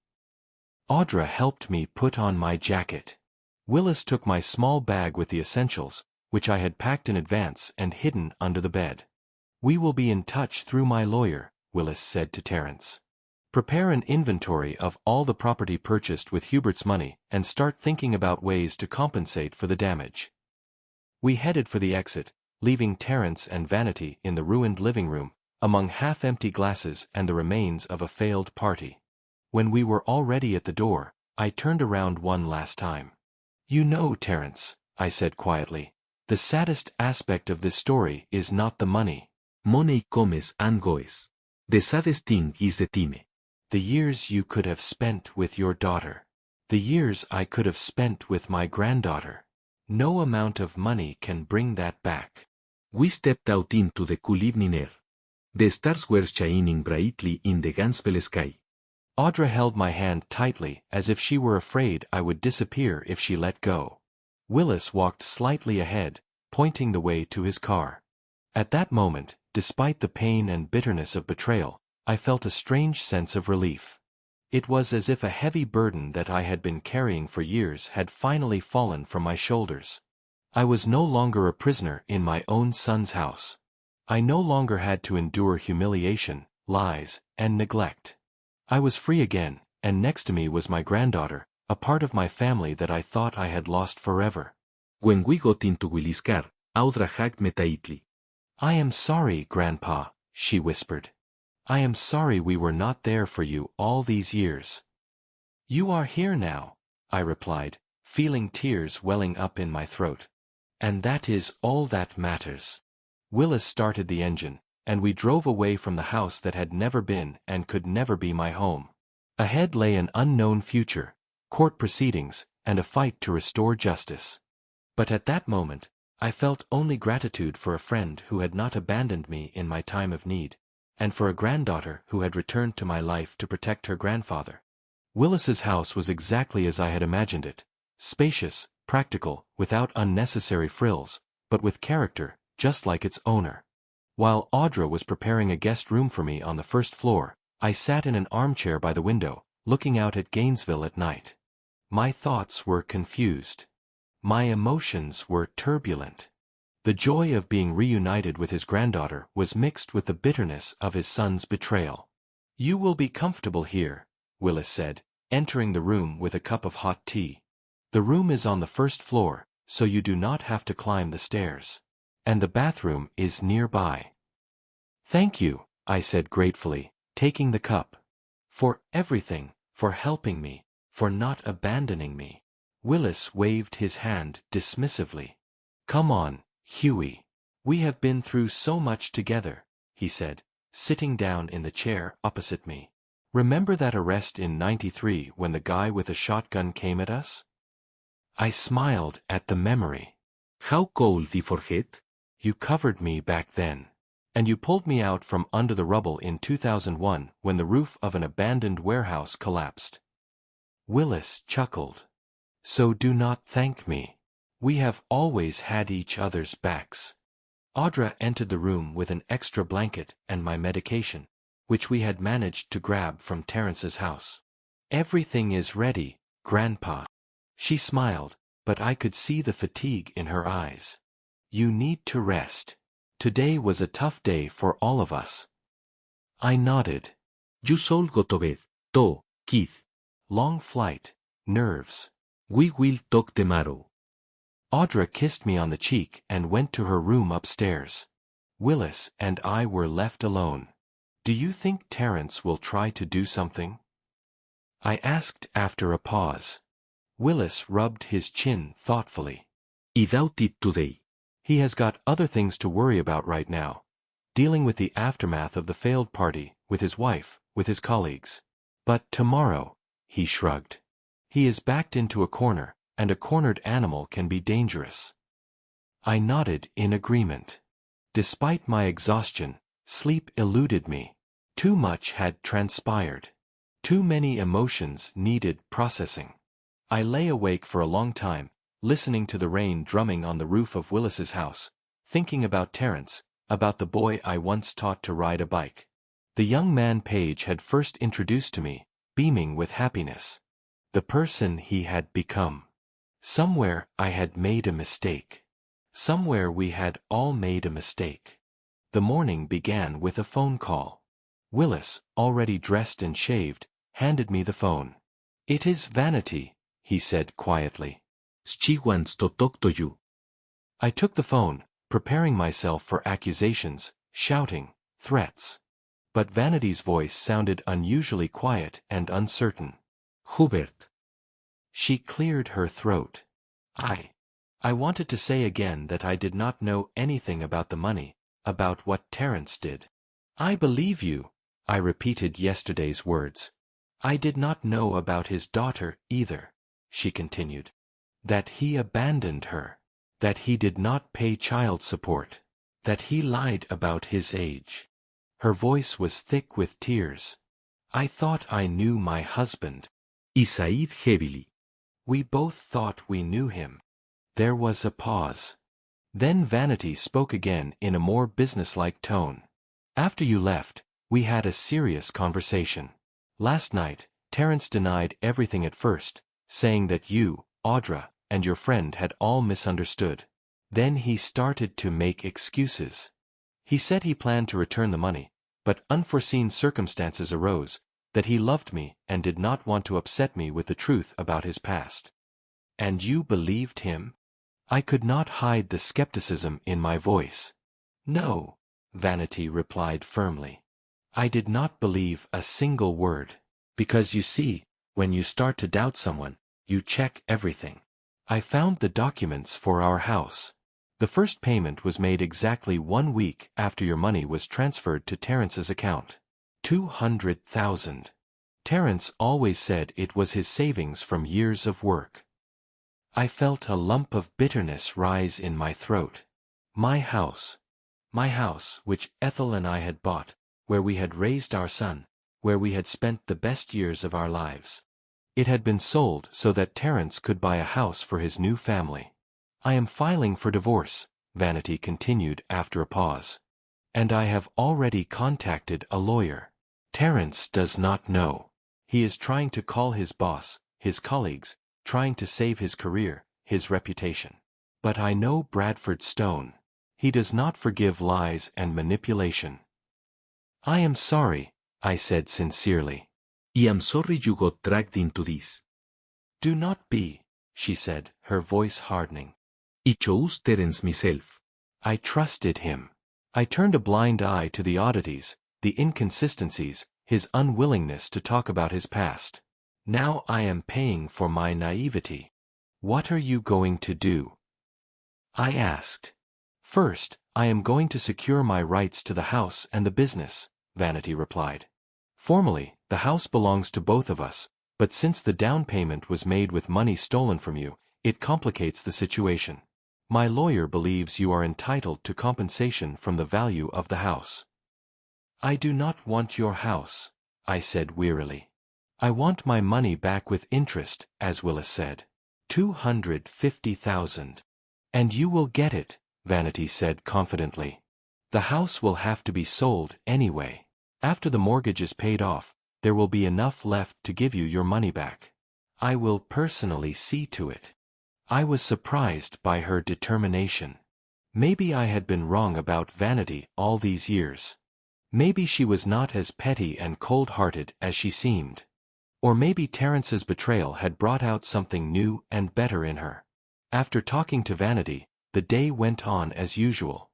Audra helped me put on my jacket. Willis took my small bag with the essentials, which I had packed in advance and hidden under the bed. We will be in touch through my lawyer, Willis said to Terence. Prepare an inventory of all the property purchased with Hubert's money and start thinking about ways to compensate for the damage. We headed for the exit, leaving Terence and Vanity in the ruined living room, among half-empty glasses and the remains of a failed party. When we were already at the door, I turned around one last time. You know, Terence, I said quietly, the saddest aspect of this story is not the money. Money comes and goes. The saddest thing is the time. The years you could have spent with your daughter. The years I could have spent with my granddaughter. No amount of money can bring that back. We stepped out into the cool evening air. The stars were shining brightly in the Gansville sky. Audra held my hand tightly as if she were afraid I would disappear if she let go. Willis walked slightly ahead, pointing the way to his car. At that moment, despite the pain and bitterness of betrayal, I felt a strange sense of relief. It was as if a heavy burden that I had been carrying for years had finally fallen from my shoulders. I was no longer a prisoner in my own son's house. I no longer had to endure humiliation, lies, and neglect. I was free again, and next to me was my granddaughter, a part of my family that I thought I had lost forever. When we got into Willis' car, Audra hugged me tightly. I am sorry, Grandpa, she whispered. I am sorry we were not there for you all these years. You are here now, I replied, feeling tears welling up in my throat. And that is all that matters. Willis started the engine, and we drove away from the house that had never been and could never be my home. Ahead lay an unknown future, court proceedings, and a fight to restore justice. But at that moment, I felt only gratitude for a friend who had not abandoned me in my time of need, and for a granddaughter who had returned to my life to protect her grandfather. Willis's house was exactly as I had imagined it, spacious, practical, without unnecessary frills, but with character, just like its owner. While Audra was preparing a guest room for me on the first floor, I sat in an armchair by the window, looking out at Gainesville at night. My thoughts were confused. My emotions were turbulent. The joy of being reunited with his granddaughter was mixed with the bitterness of his son's betrayal. You will be comfortable here, Willis said, entering the room with a cup of hot tea. The room is on the first floor, so you do not have to climb the stairs. And the bathroom is nearby. Thank you, I said gratefully, taking the cup. For everything, for helping me, for not abandoning me. Willis waved his hand dismissively. Come on, Huey. We have been through so much together, he said, sitting down in the chair opposite me. Remember that arrest in '93 when the guy with a shotgun came at us? I smiled at the memory. How could I forget? You covered me back then. And you pulled me out from under the rubble in 2001 when the roof of an abandoned warehouse collapsed. Willis chuckled. So do not thank me. We have always had each other's backs. Audra entered the room with an extra blanket and my medication, which we had managed to grab from Terence's house. Everything is ready, Grandpa. She smiled, but I could see the fatigue in her eyes. You need to rest. Today was a tough day for all of us. I nodded. You should go to bed, too, kid. Long flight, nerves. We will talk tomorrow. Audra kissed me on the cheek and went to her room upstairs. Willis and I were left alone. Do you think Terence will try to do something? I asked after a pause. Willis rubbed his chin thoughtfully. I doubt it today. He has got other things to worry about right now. Dealing with the aftermath of the failed party, with his wife, with his colleagues. But tomorrow, he shrugged. He is backed into a corner, and a cornered animal can be dangerous. I nodded in agreement. Despite my exhaustion, sleep eluded me. Too much had transpired. Too many emotions needed processing. I lay awake for a long time, listening to the rain drumming on the roof of Willis's house, thinking about Terence, about the boy I once taught to ride a bike. The young man Paige had first introduced to me, beaming with happiness. The person he had become. Somewhere I had made a mistake. Somewhere we had all made a mistake. The morning began with a phone call. Willis, already dressed and shaved, handed me the phone. "It is Vanity," he said quietly. She wants to talk to you. I took the phone, preparing myself for accusations, shouting, threats. But Vanity's voice sounded unusually quiet and uncertain. Hubert. She cleared her throat. I wanted to say again that I did not know anything about the money, about what Terence did. "I believe you," I repeated yesterday's words. "I did not know about his daughter either," she continued. "That he abandoned her. That he did not pay child support. That he lied about his age." Her voice was thick with tears. "I thought I knew my husband." He sighed heavily. "We both thought we knew him." There was a pause. Then Vanity spoke again in a more businesslike tone. "After you left, we had a serious conversation. Last night, Terence denied everything at first, saying that you, Audra, and your friend had all misunderstood. Then he started to make excuses. He said he planned to return the money, but unforeseen circumstances arose, that he loved me and did not want to upset me with the truth about his past." "And you believed him?" I could not hide the skepticism in my voice. "No," Vanity replied firmly. "I did not believe a single word. Because you see, when you start to doubt someone, you check everything. I found the documents for our house. The first payment was made exactly 1 week after your money was transferred to Terence's account. 200,000. Terence always said it was his savings from years of work." I felt a lump of bitterness rise in my throat. My house, which Ethel and I had bought, where we had raised our son, where we had spent the best years of our lives. It had been sold so that Terence could buy a house for his new family. "I am filing for divorce," Vanity continued after a pause. "And I have already contacted a lawyer. Terence does not know. He is trying to call his boss, his colleagues, trying to save his career, his reputation. But I know Bradford Stone. He does not forgive lies and manipulation." "I am sorry," I said sincerely. I am sorry you got dragged into this. "Do not be," she said, her voice hardening. I chose Terence myself. I trusted him. I turned a blind eye to the oddities, the inconsistencies, his unwillingness to talk about his past. Now I am paying for my naivety. "What are you going to do?" I asked. "First, I am going to secure my rights to the house and the business," Vanity replied. "Formally, the house belongs to both of us, but since the down payment was made with money stolen from you, it complicates the situation. My lawyer believes you are entitled to compensation from the value of the house." "I do not want your house," I said wearily. "I want my money back with interest," as Willis said. 250,000. "And you will get it," Vanity said confidently. "The house will have to be sold anyway. After the mortgage is paid off, there will be enough left to give you your money back. I will personally see to it." I was surprised by her determination. Maybe I had been wrong about Vanity all these years. Maybe she was not as petty and cold-hearted as she seemed. Or maybe Terence's betrayal had brought out something new and better in her. After talking to Vanity, the day went on as usual.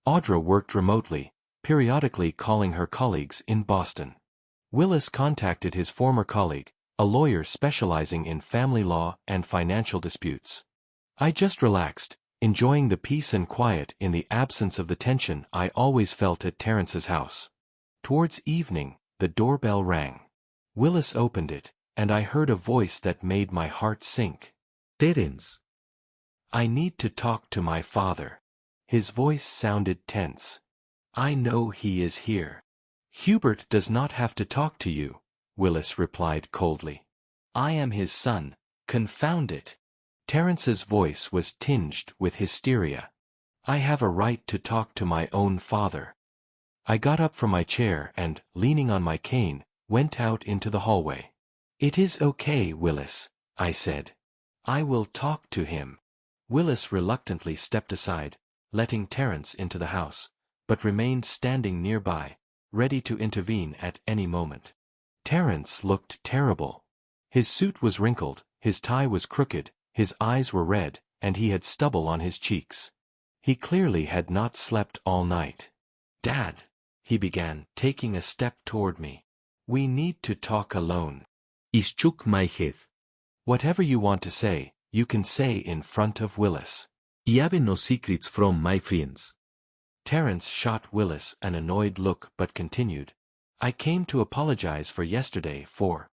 Audra worked remotely, periodically calling her colleagues in Boston. Willis contacted his former colleague, a lawyer specializing in family law and financial disputes. I just relaxed, enjoying the peace and quiet in the absence of the tension I always felt at Terence's house. Towards evening, the doorbell rang. Willis opened it, and I heard a voice that made my heart sink. "Terence." "I need to talk to my father." His voice sounded tense. "I know he is here." "Hubert does not have to talk to you," Willis replied coldly. "I am his son, confound it." Terence's voice was tinged with hysteria. "I have a right to talk to my own father." I got up from my chair and, leaning on my cane, went out into the hallway. It is okay, Willis, I said. I will talk to him. Willis reluctantly stepped aside, letting Terence into the house, but remained standing nearby, ready to intervene at any moment. Terence looked terrible. His suit was wrinkled, his tie was crooked, his eyes were red, and he had stubble on his cheeks. He clearly had not slept all night. Dad, he began, taking a step toward me. We need to talk alone. I shook my head. Whatever you want to say, you can say in front of Willis. I have no secrets from my friends. Terence shot Willis an annoyed look but continued. I came to apologize for yesterday for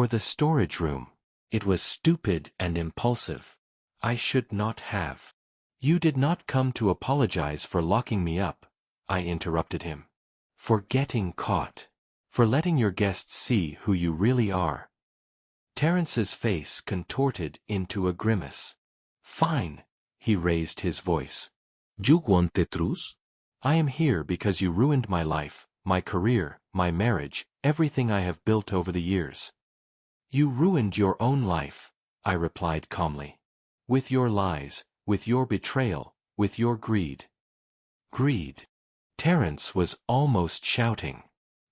the storage room. It was stupid and impulsive. I should not have. You did not come to apologize for locking me up, I interrupted him. For getting caught. For letting your guests see who you really are. Terence's face contorted into a grimace. Fine, he raised his voice. You want the truth? I am here because you ruined my life, my career, my marriage, everything I have built over the years. You ruined your own life, I replied calmly. With your lies, with your betrayal, with your greed. Greed. Terence was almost shouting.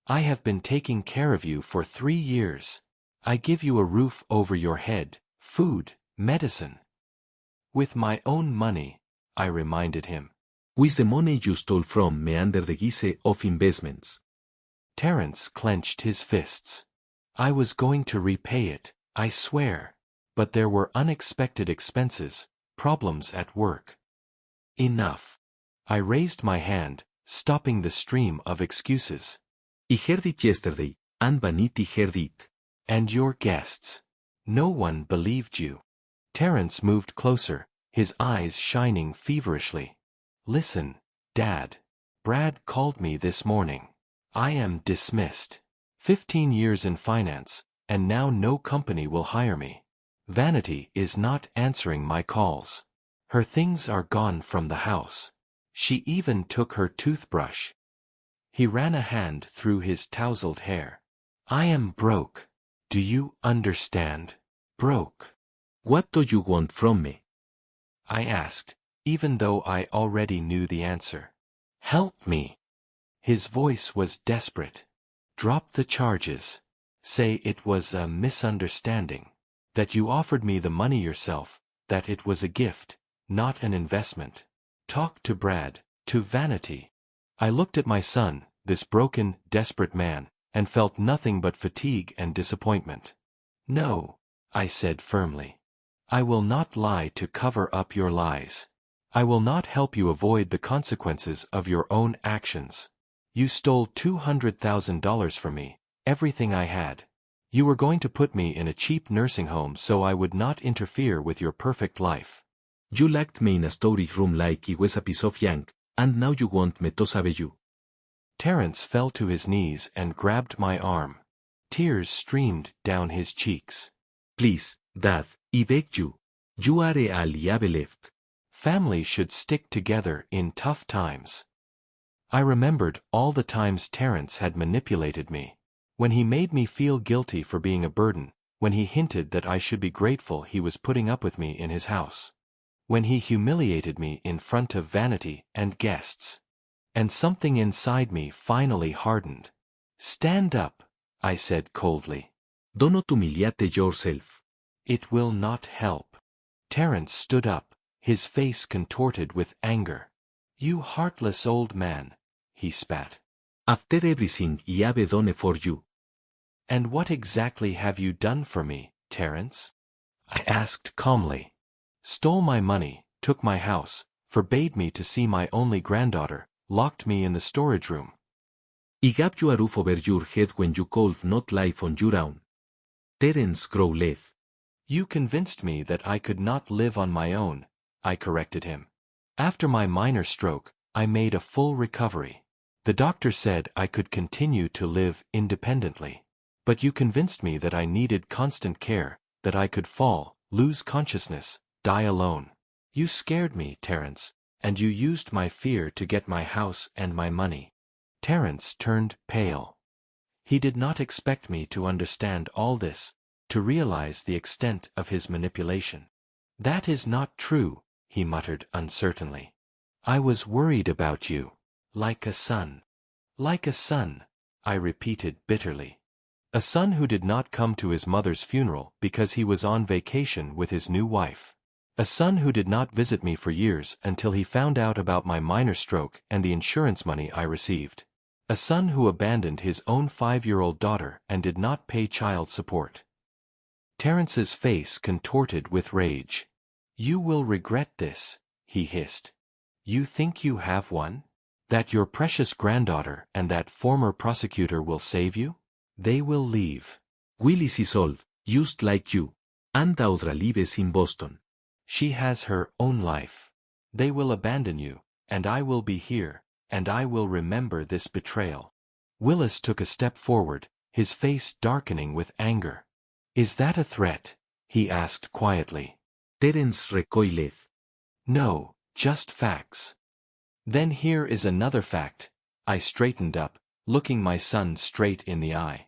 I have been taking care of you for 3 years. I give you a roof over your head, food, medicine. With my own money, I reminded him. With the money you stole from me under the guise of investments. Terence clenched his fists. I was going to repay it, I swear. But there were unexpected expenses, problems at work. Enough. I raised my hand, stopping the stream of excuses. I heard it yesterday, and Vanity heard it. And your guests. No one believed you. Terence moved closer, his eyes shining feverishly. Listen, Dad. Brad called me this morning. I am dismissed. 15 years in finance, and now no company will hire me. Vanity is not answering my calls. Her things are gone from the house. She even took her toothbrush. He ran a hand through his tousled hair. I am broke. Do you understand? Broke. What do you want from me? I asked, even though I already knew the answer. Help me. His voice was desperate. Drop the charges. Say it was a misunderstanding. That you offered me the money yourself, that it was a gift, not an investment. Talk to Brad, to Vanity. I looked at my son, this broken, desperate man, and felt nothing but fatigue and disappointment. No, I said firmly. I will not lie to cover up your lies. I will not help you avoid the consequences of your own actions. You stole $200,000 from me, everything I had. You were going to put me in a cheap nursing home so I would not interfere with your perfect life. You locked me in a storage room like it was a piece of junk, and now you want me to save you. Terence fell to his knees and grabbed my arm. Tears streamed down his cheeks. Please, Dad, I beg you. You are all I have left. Family should stick together in tough times. I remembered all the times Terence had manipulated me. When he made me feel guilty for being a burden, when he hinted that I should be grateful he was putting up with me in his house. When he humiliated me in front of Vanity and guests. And something inside me finally hardened. Stand up, I said coldly. Do not humiliate yourself. It will not help. Terence stood up, his face contorted with anger. You heartless old man, he spat. After everything I have done for you. And what exactly have you done for me, Terence? I asked calmly. Stole my money, took my house, forbade me to see my only granddaughter, locked me in the storage room. I gave you a roof over your head when you could not live on your own. Terence growled. You convinced me that I could not live on my own, I corrected him. After my minor stroke, I made a full recovery. The doctor said I could continue to live independently. But you convinced me that I needed constant care, that I could fall, lose consciousness, die alone. You scared me, Terence, and you used my fear to get my house and my money. Terence turned pale. He did not expect me to understand all this, to realize the extent of his manipulation. "That is not true," he muttered uncertainly. "I was worried about you. Like a son." "Like a son," I repeated bitterly. A son who did not come to his mother's funeral because he was on vacation with his new wife. A son who did not visit me for years until he found out about my minor stroke and the insurance money I received. A son who abandoned his own 5-year-old daughter and did not pay child support. Terrence's face contorted with rage. "You will regret this," he hissed. "You think you have one? That your precious granddaughter and that former prosecutor will save you? They will leave. Willis is old, just like you. Anda otra lives in Boston. She has her own life. They will abandon you, and I will be here, and I will remember this betrayal." Willis took a step forward, his face darkening with anger. "Is that a threat?" he asked quietly. Terence recoiled. "No, just facts." "Then here is another fact." I straightened up, looking my son straight in the eye.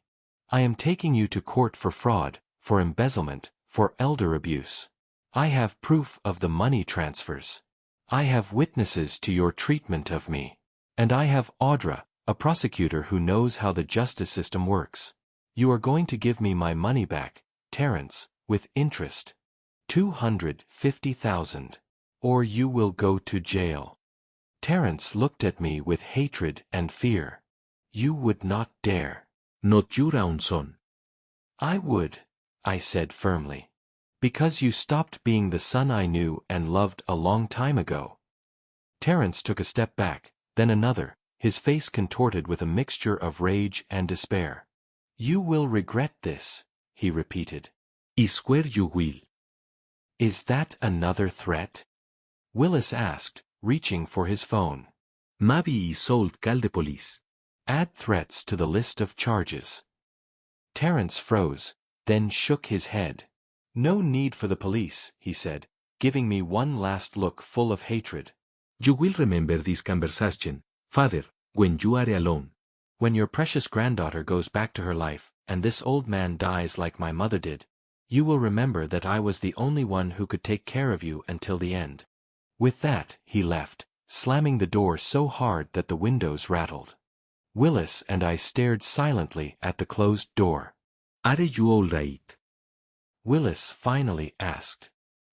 "I am taking you to court for fraud, for embezzlement, for elder abuse. I have proof of the money transfers. I have witnesses to your treatment of me. And I have Audra, a prosecutor who knows how the justice system works. You are going to give me my money back, Terence, with interest. 250,000. Or you will go to jail." Terence looked at me with hatred and fear. "You would not dare." Not your own son. "I would," I said firmly. "Because you stopped being the son I knew and loved a long time ago." Terence took a step back, then another, his face contorted with a mixture of rage and despair. "You will regret this," he repeated. I swear you will. "Is that another threat?" Willis asked, reaching for his phone. Maybe I should call the police. "Add threats to the list of charges." Terence froze, then shook his head. "No need for the police," he said, giving me one last look full of hatred. You will remember this conversation, father, when you are alone. When your precious granddaughter goes back to her life, and this old man dies like my mother did, you will remember that I was the only one who could take care of you until the end. With that, he left, slamming the door so hard that the windows rattled. Willis and I stared silently at the closed door. Are you all right? Willis finally asked.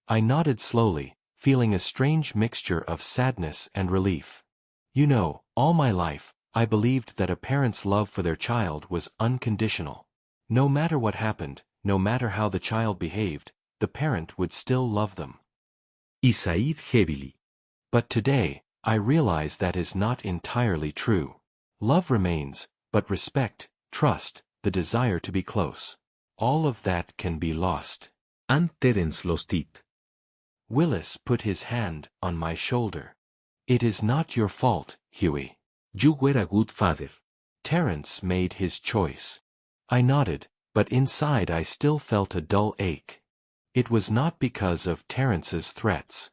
I nodded slowly, feeling a strange mixture of sadness and relief. You know, all my life, I believed that a parent's love for their child was unconditional. No matter what happened, no matter how the child behaved, the parent would still love them. I sighed heavily. But today, I realize that is not entirely true. Love remains, but respect, trust, the desire to be close. All of that can be lost. And Terence lost it. Willis put his hand on my shoulder. It is not your fault, Huey. You were a good father. Terence made his choice. I nodded, but inside I still felt a dull ache. It was not because of Terence's threats.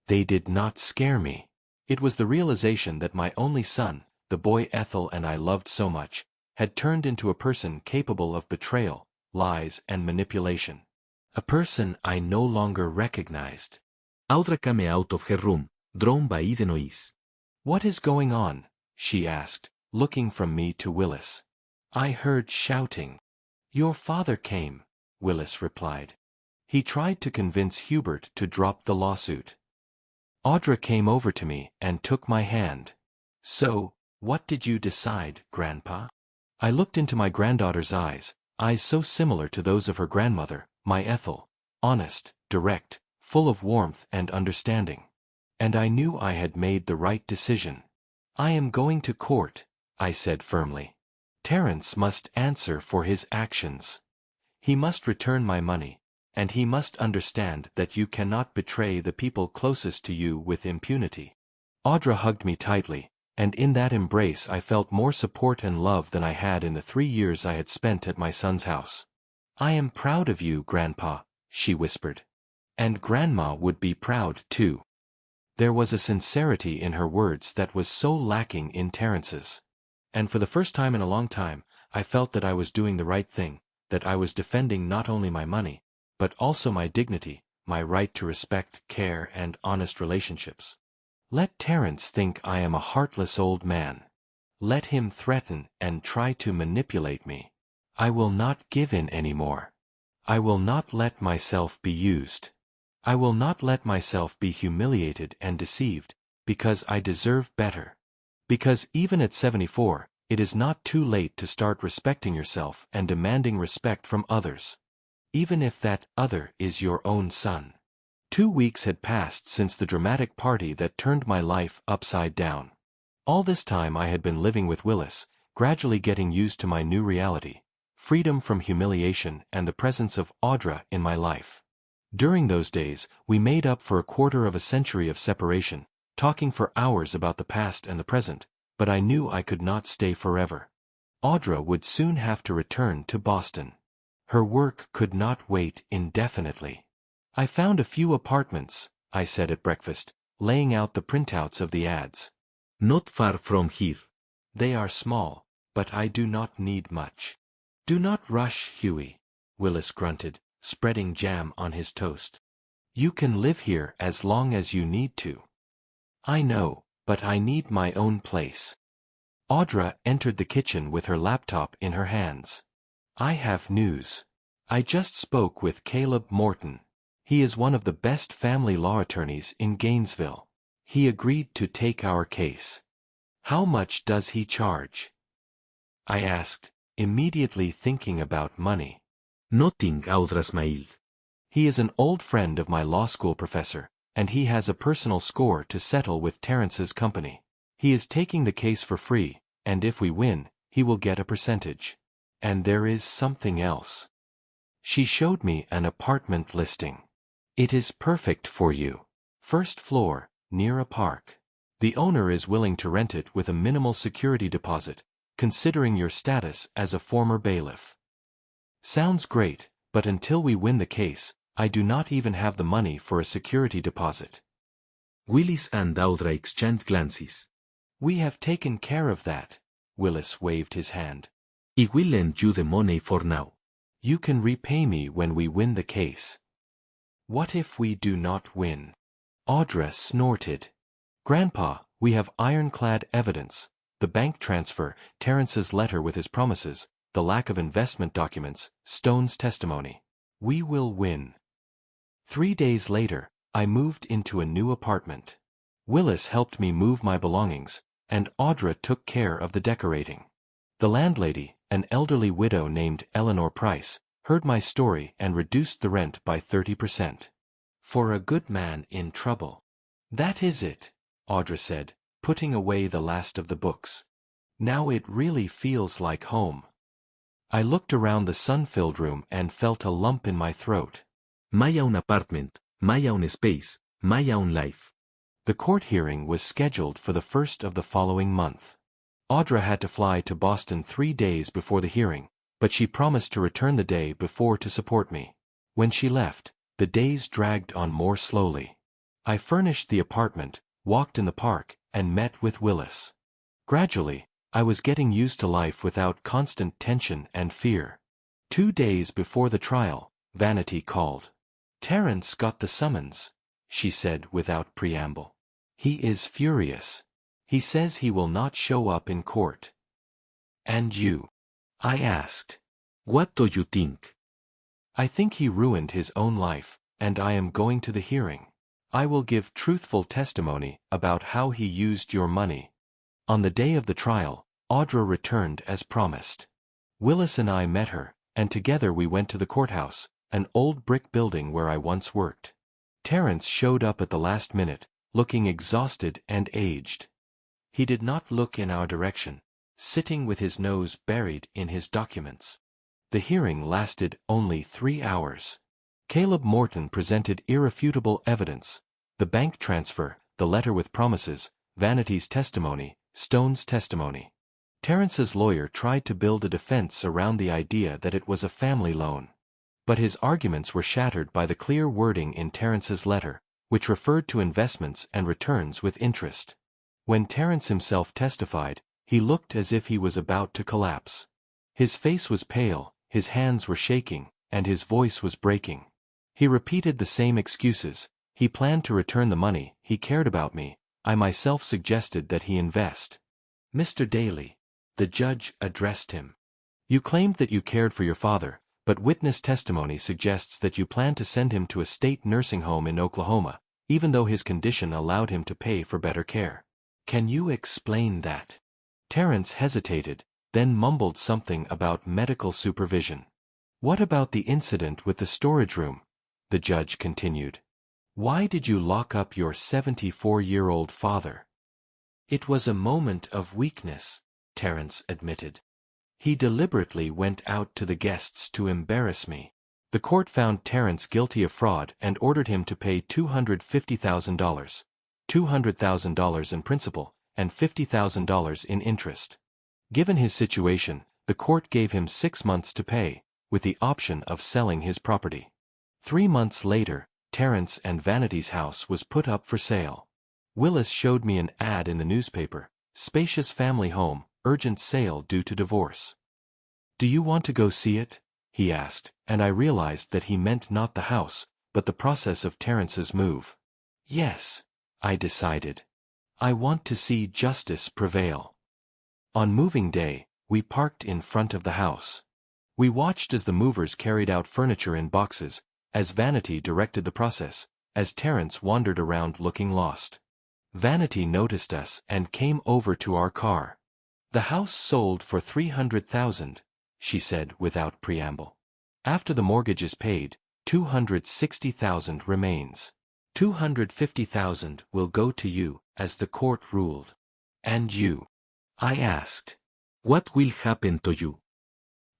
They did not scare me. It was the realization that my only son, the boy Ethel and I loved so much, had turned into a person capable of betrayal, lies and manipulation. A person I no longer recognized. Audra came out of her room, drawn by the noise. What is going on? She asked, looking from me to Willis. I heard shouting. Your father came, Willis replied. He tried to convince Hubert to drop the lawsuit. Audra came over to me and took my hand. So, what did you decide, Grandpa? I looked into my granddaughter's eyes so similar to those of her grandmother, my Ethel, honest, direct, full of warmth and understanding. And I knew I had made the right decision. I am going to court, I said firmly. Terence must answer for his actions. He must return my money, and he must understand that you cannot betray the people closest to you with impunity. Audra hugged me tightly, and in that embrace I felt more support and love than I had in the 3 years I had spent at my son's house. I am proud of you, Grandpa, she whispered. And Grandma would be proud, too. There was a sincerity in her words that was so lacking in Terence's. And for the first time in a long time, I felt that I was doing the right thing, that I was defending not only my money, but also my dignity, my right to respect, care, and honest relationships. Let Terence think I am a heartless old man. Let him threaten and try to manipulate me. I will not give in anymore. I will not let myself be used. I will not let myself be humiliated and deceived, because I deserve better. Because even at 74, it is not too late to start respecting yourself and demanding respect from others. Even if that other is your own son. 2 weeks had passed since the dramatic party that turned my life upside down. All this time I had been living with Willis, gradually getting used to my new reality, freedom from humiliation and the presence of Audra in my life. During those days, we made up for a quarter of a century of separation, talking for hours about the past and the present, but I knew I could not stay forever. Audra would soon have to return to Boston. Her work could not wait indefinitely. I found a few apartments, I said at breakfast, laying out the printouts of the ads. Not far from here. They are small, but I do not need much. Do not rush, Huey, Willis grunted, spreading jam on his toast. You can live here as long as you need to. I know, but I need my own place. Audra entered the kitchen with her laptop in her hands. I have news. I just spoke with Caleb Morton. He is one of the best family law attorneys in Gainesville. He agreed to take our case. How much does he charge? I asked, immediately thinking about money. Nothing, Audra smiled. He is an old friend of my law school professor, and he has a personal score to settle with Terence's company. He is taking the case for free, and if we win, he will get a percentage. And there is something else. She showed me an apartment listing. It is perfect for you. First floor, near a park. The owner is willing to rent it with a minimal security deposit, considering your status as a former bailiff. Sounds great, but until we win the case, I do not even have the money for a security deposit. Willis and Audra exchanged glances. We have taken care of that. Willis waved his hand. I will lend you the money for now. You can repay me when we win the case. What if we do not win? Audra snorted. Grandpa, we have ironclad evidence. The bank transfer, Terence's letter with his promises, the lack of investment documents, Stone's testimony. We will win. 3 days later, I moved into a new apartment. Willis helped me move my belongings, and Audra took care of the decorating. The landlady, an elderly widow named Eleanor Price, heard my story and reduced the rent by 30%. For a good man in trouble. That is it, Audra said, putting away the last of the books. Now it really feels like home. I looked around the sun-filled room and felt a lump in my throat. My own apartment, my own space, my own life. The court hearing was scheduled for the 1st of the following month. Audra had to fly to Boston 3 days before the hearing, but she promised to return the day before to support me. When she left, the days dragged on more slowly. I furnished the apartment, walked in the park, and met with Willis. Gradually, I was getting used to life without constant tension and fear. 2 days before the trial, Vanity called. Terence got the summons, she said without preamble. He is furious. He says he will not show up in court. And you? I asked. What do you think? I think he ruined his own life, and I am going to the hearing. I will give truthful testimony about how he used your money. On the day of the trial, Audra returned as promised. Willis and I met her, and together we went to the courthouse, an old brick building where I once worked. Terence showed up at the last minute, looking exhausted and aged. He did not look in our direction, sitting with his nose buried in his documents. The hearing lasted only 3 hours. Caleb Morton presented irrefutable evidence: the bank transfer, the letter with promises, Vanity's testimony, Stone's testimony. Terence's lawyer tried to build a defense around the idea that it was a family loan. But his arguments were shattered by the clear wording in Terence's letter, which referred to investments and returns with interest. When Terence himself testified, he looked as if he was about to collapse. His face was pale, his hands were shaking, and his voice was breaking. He repeated the same excuses. He planned to return the money, he cared about me, I myself suggested that he invest. Mr. Daly, the judge addressed him. You claimed that you cared for your father, but witness testimony suggests that you plan to send him to a state nursing home in Oklahoma, even though his condition allowed him to pay for better care. Can you explain that? Terrence hesitated, then mumbled something about medical supervision. What about the incident with the storage room? The judge continued. Why did you lock up your 74-year-old father? It was a moment of weakness, Terrence admitted. He deliberately went out to the guests to embarrass me. The court found Terrence guilty of fraud and ordered him to pay $250,000, $200,000 in principal, and $50,000 in interest. Given his situation, the court gave him 6 months to pay, with the option of selling his property. 3 months later, Terrence and Vanity's house was put up for sale. Willis showed me an ad in the newspaper, spacious family home, urgent sale due to divorce. Do you want to go see it? He asked, and I realized that he meant not the house, but the process of Terrence's move. Yes, I decided. I want to see justice prevail. On moving day, we parked in front of the house. We watched as the movers carried out furniture in boxes, as Vanity directed the process, as Terrence wandered around looking lost. Vanity noticed us and came over to our car. The house sold for $300,000, she said without preamble. After the mortgage is paid, $260,000 remains. $250,000 will go to you, as the court ruled. And you? I asked. What will happen to you?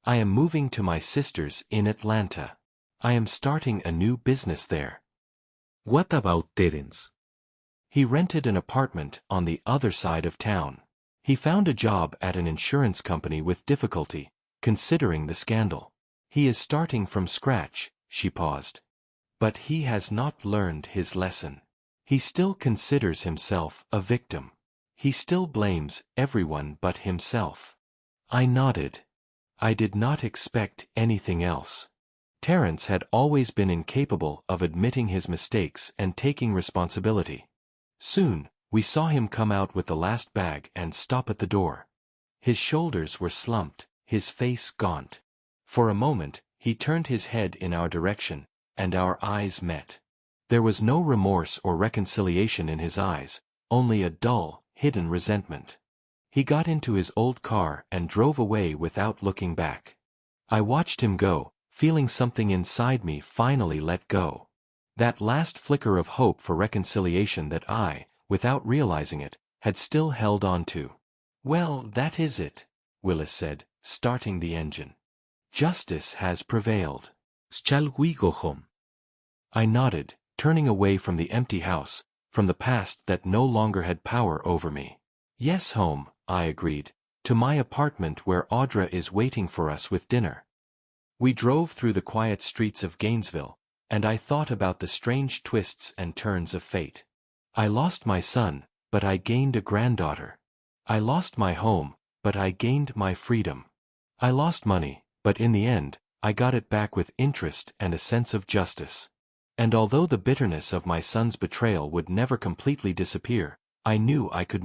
I am moving to my sister's in Atlanta. I am starting a new business there. What about Terence? He rented an apartment on the other side of town. He found a job at an insurance company with difficulty, considering the scandal. He is starting from scratch, she paused. But he has not learned his lesson. He still considers himself a victim. He still blames everyone but himself. I nodded. I did not expect anything else. Terrence had always been incapable of admitting his mistakes and taking responsibility. Soon, we saw him come out with the last bag and stop at the door. His shoulders were slumped, his face gaunt. For a moment, he turned his head in our direction, and our eyes met. There was no remorse or reconciliation in his eyes, only a dull, hidden resentment. He got into his old car and drove away without looking back. I watched him go, feeling something inside me finally let go. That last flicker of hope for reconciliation that I, without realizing it, had still held on to. Well, that is it, Willis said, starting the engine. Justice has prevailed. Shall we go home? I nodded, turning away from the empty house, from the past that no longer had power over me. Yes, home, I agreed, to my apartment where Audra is waiting for us with dinner. We drove through the quiet streets of Gainesville, and I thought about the strange twists and turns of fate. I lost my son, but I gained a granddaughter. I lost my home, but I gained my freedom. I lost money, but in the end, I got it back with interest and a sense of justice. And although the bitterness of my son's betrayal would never completely disappear, I knew I could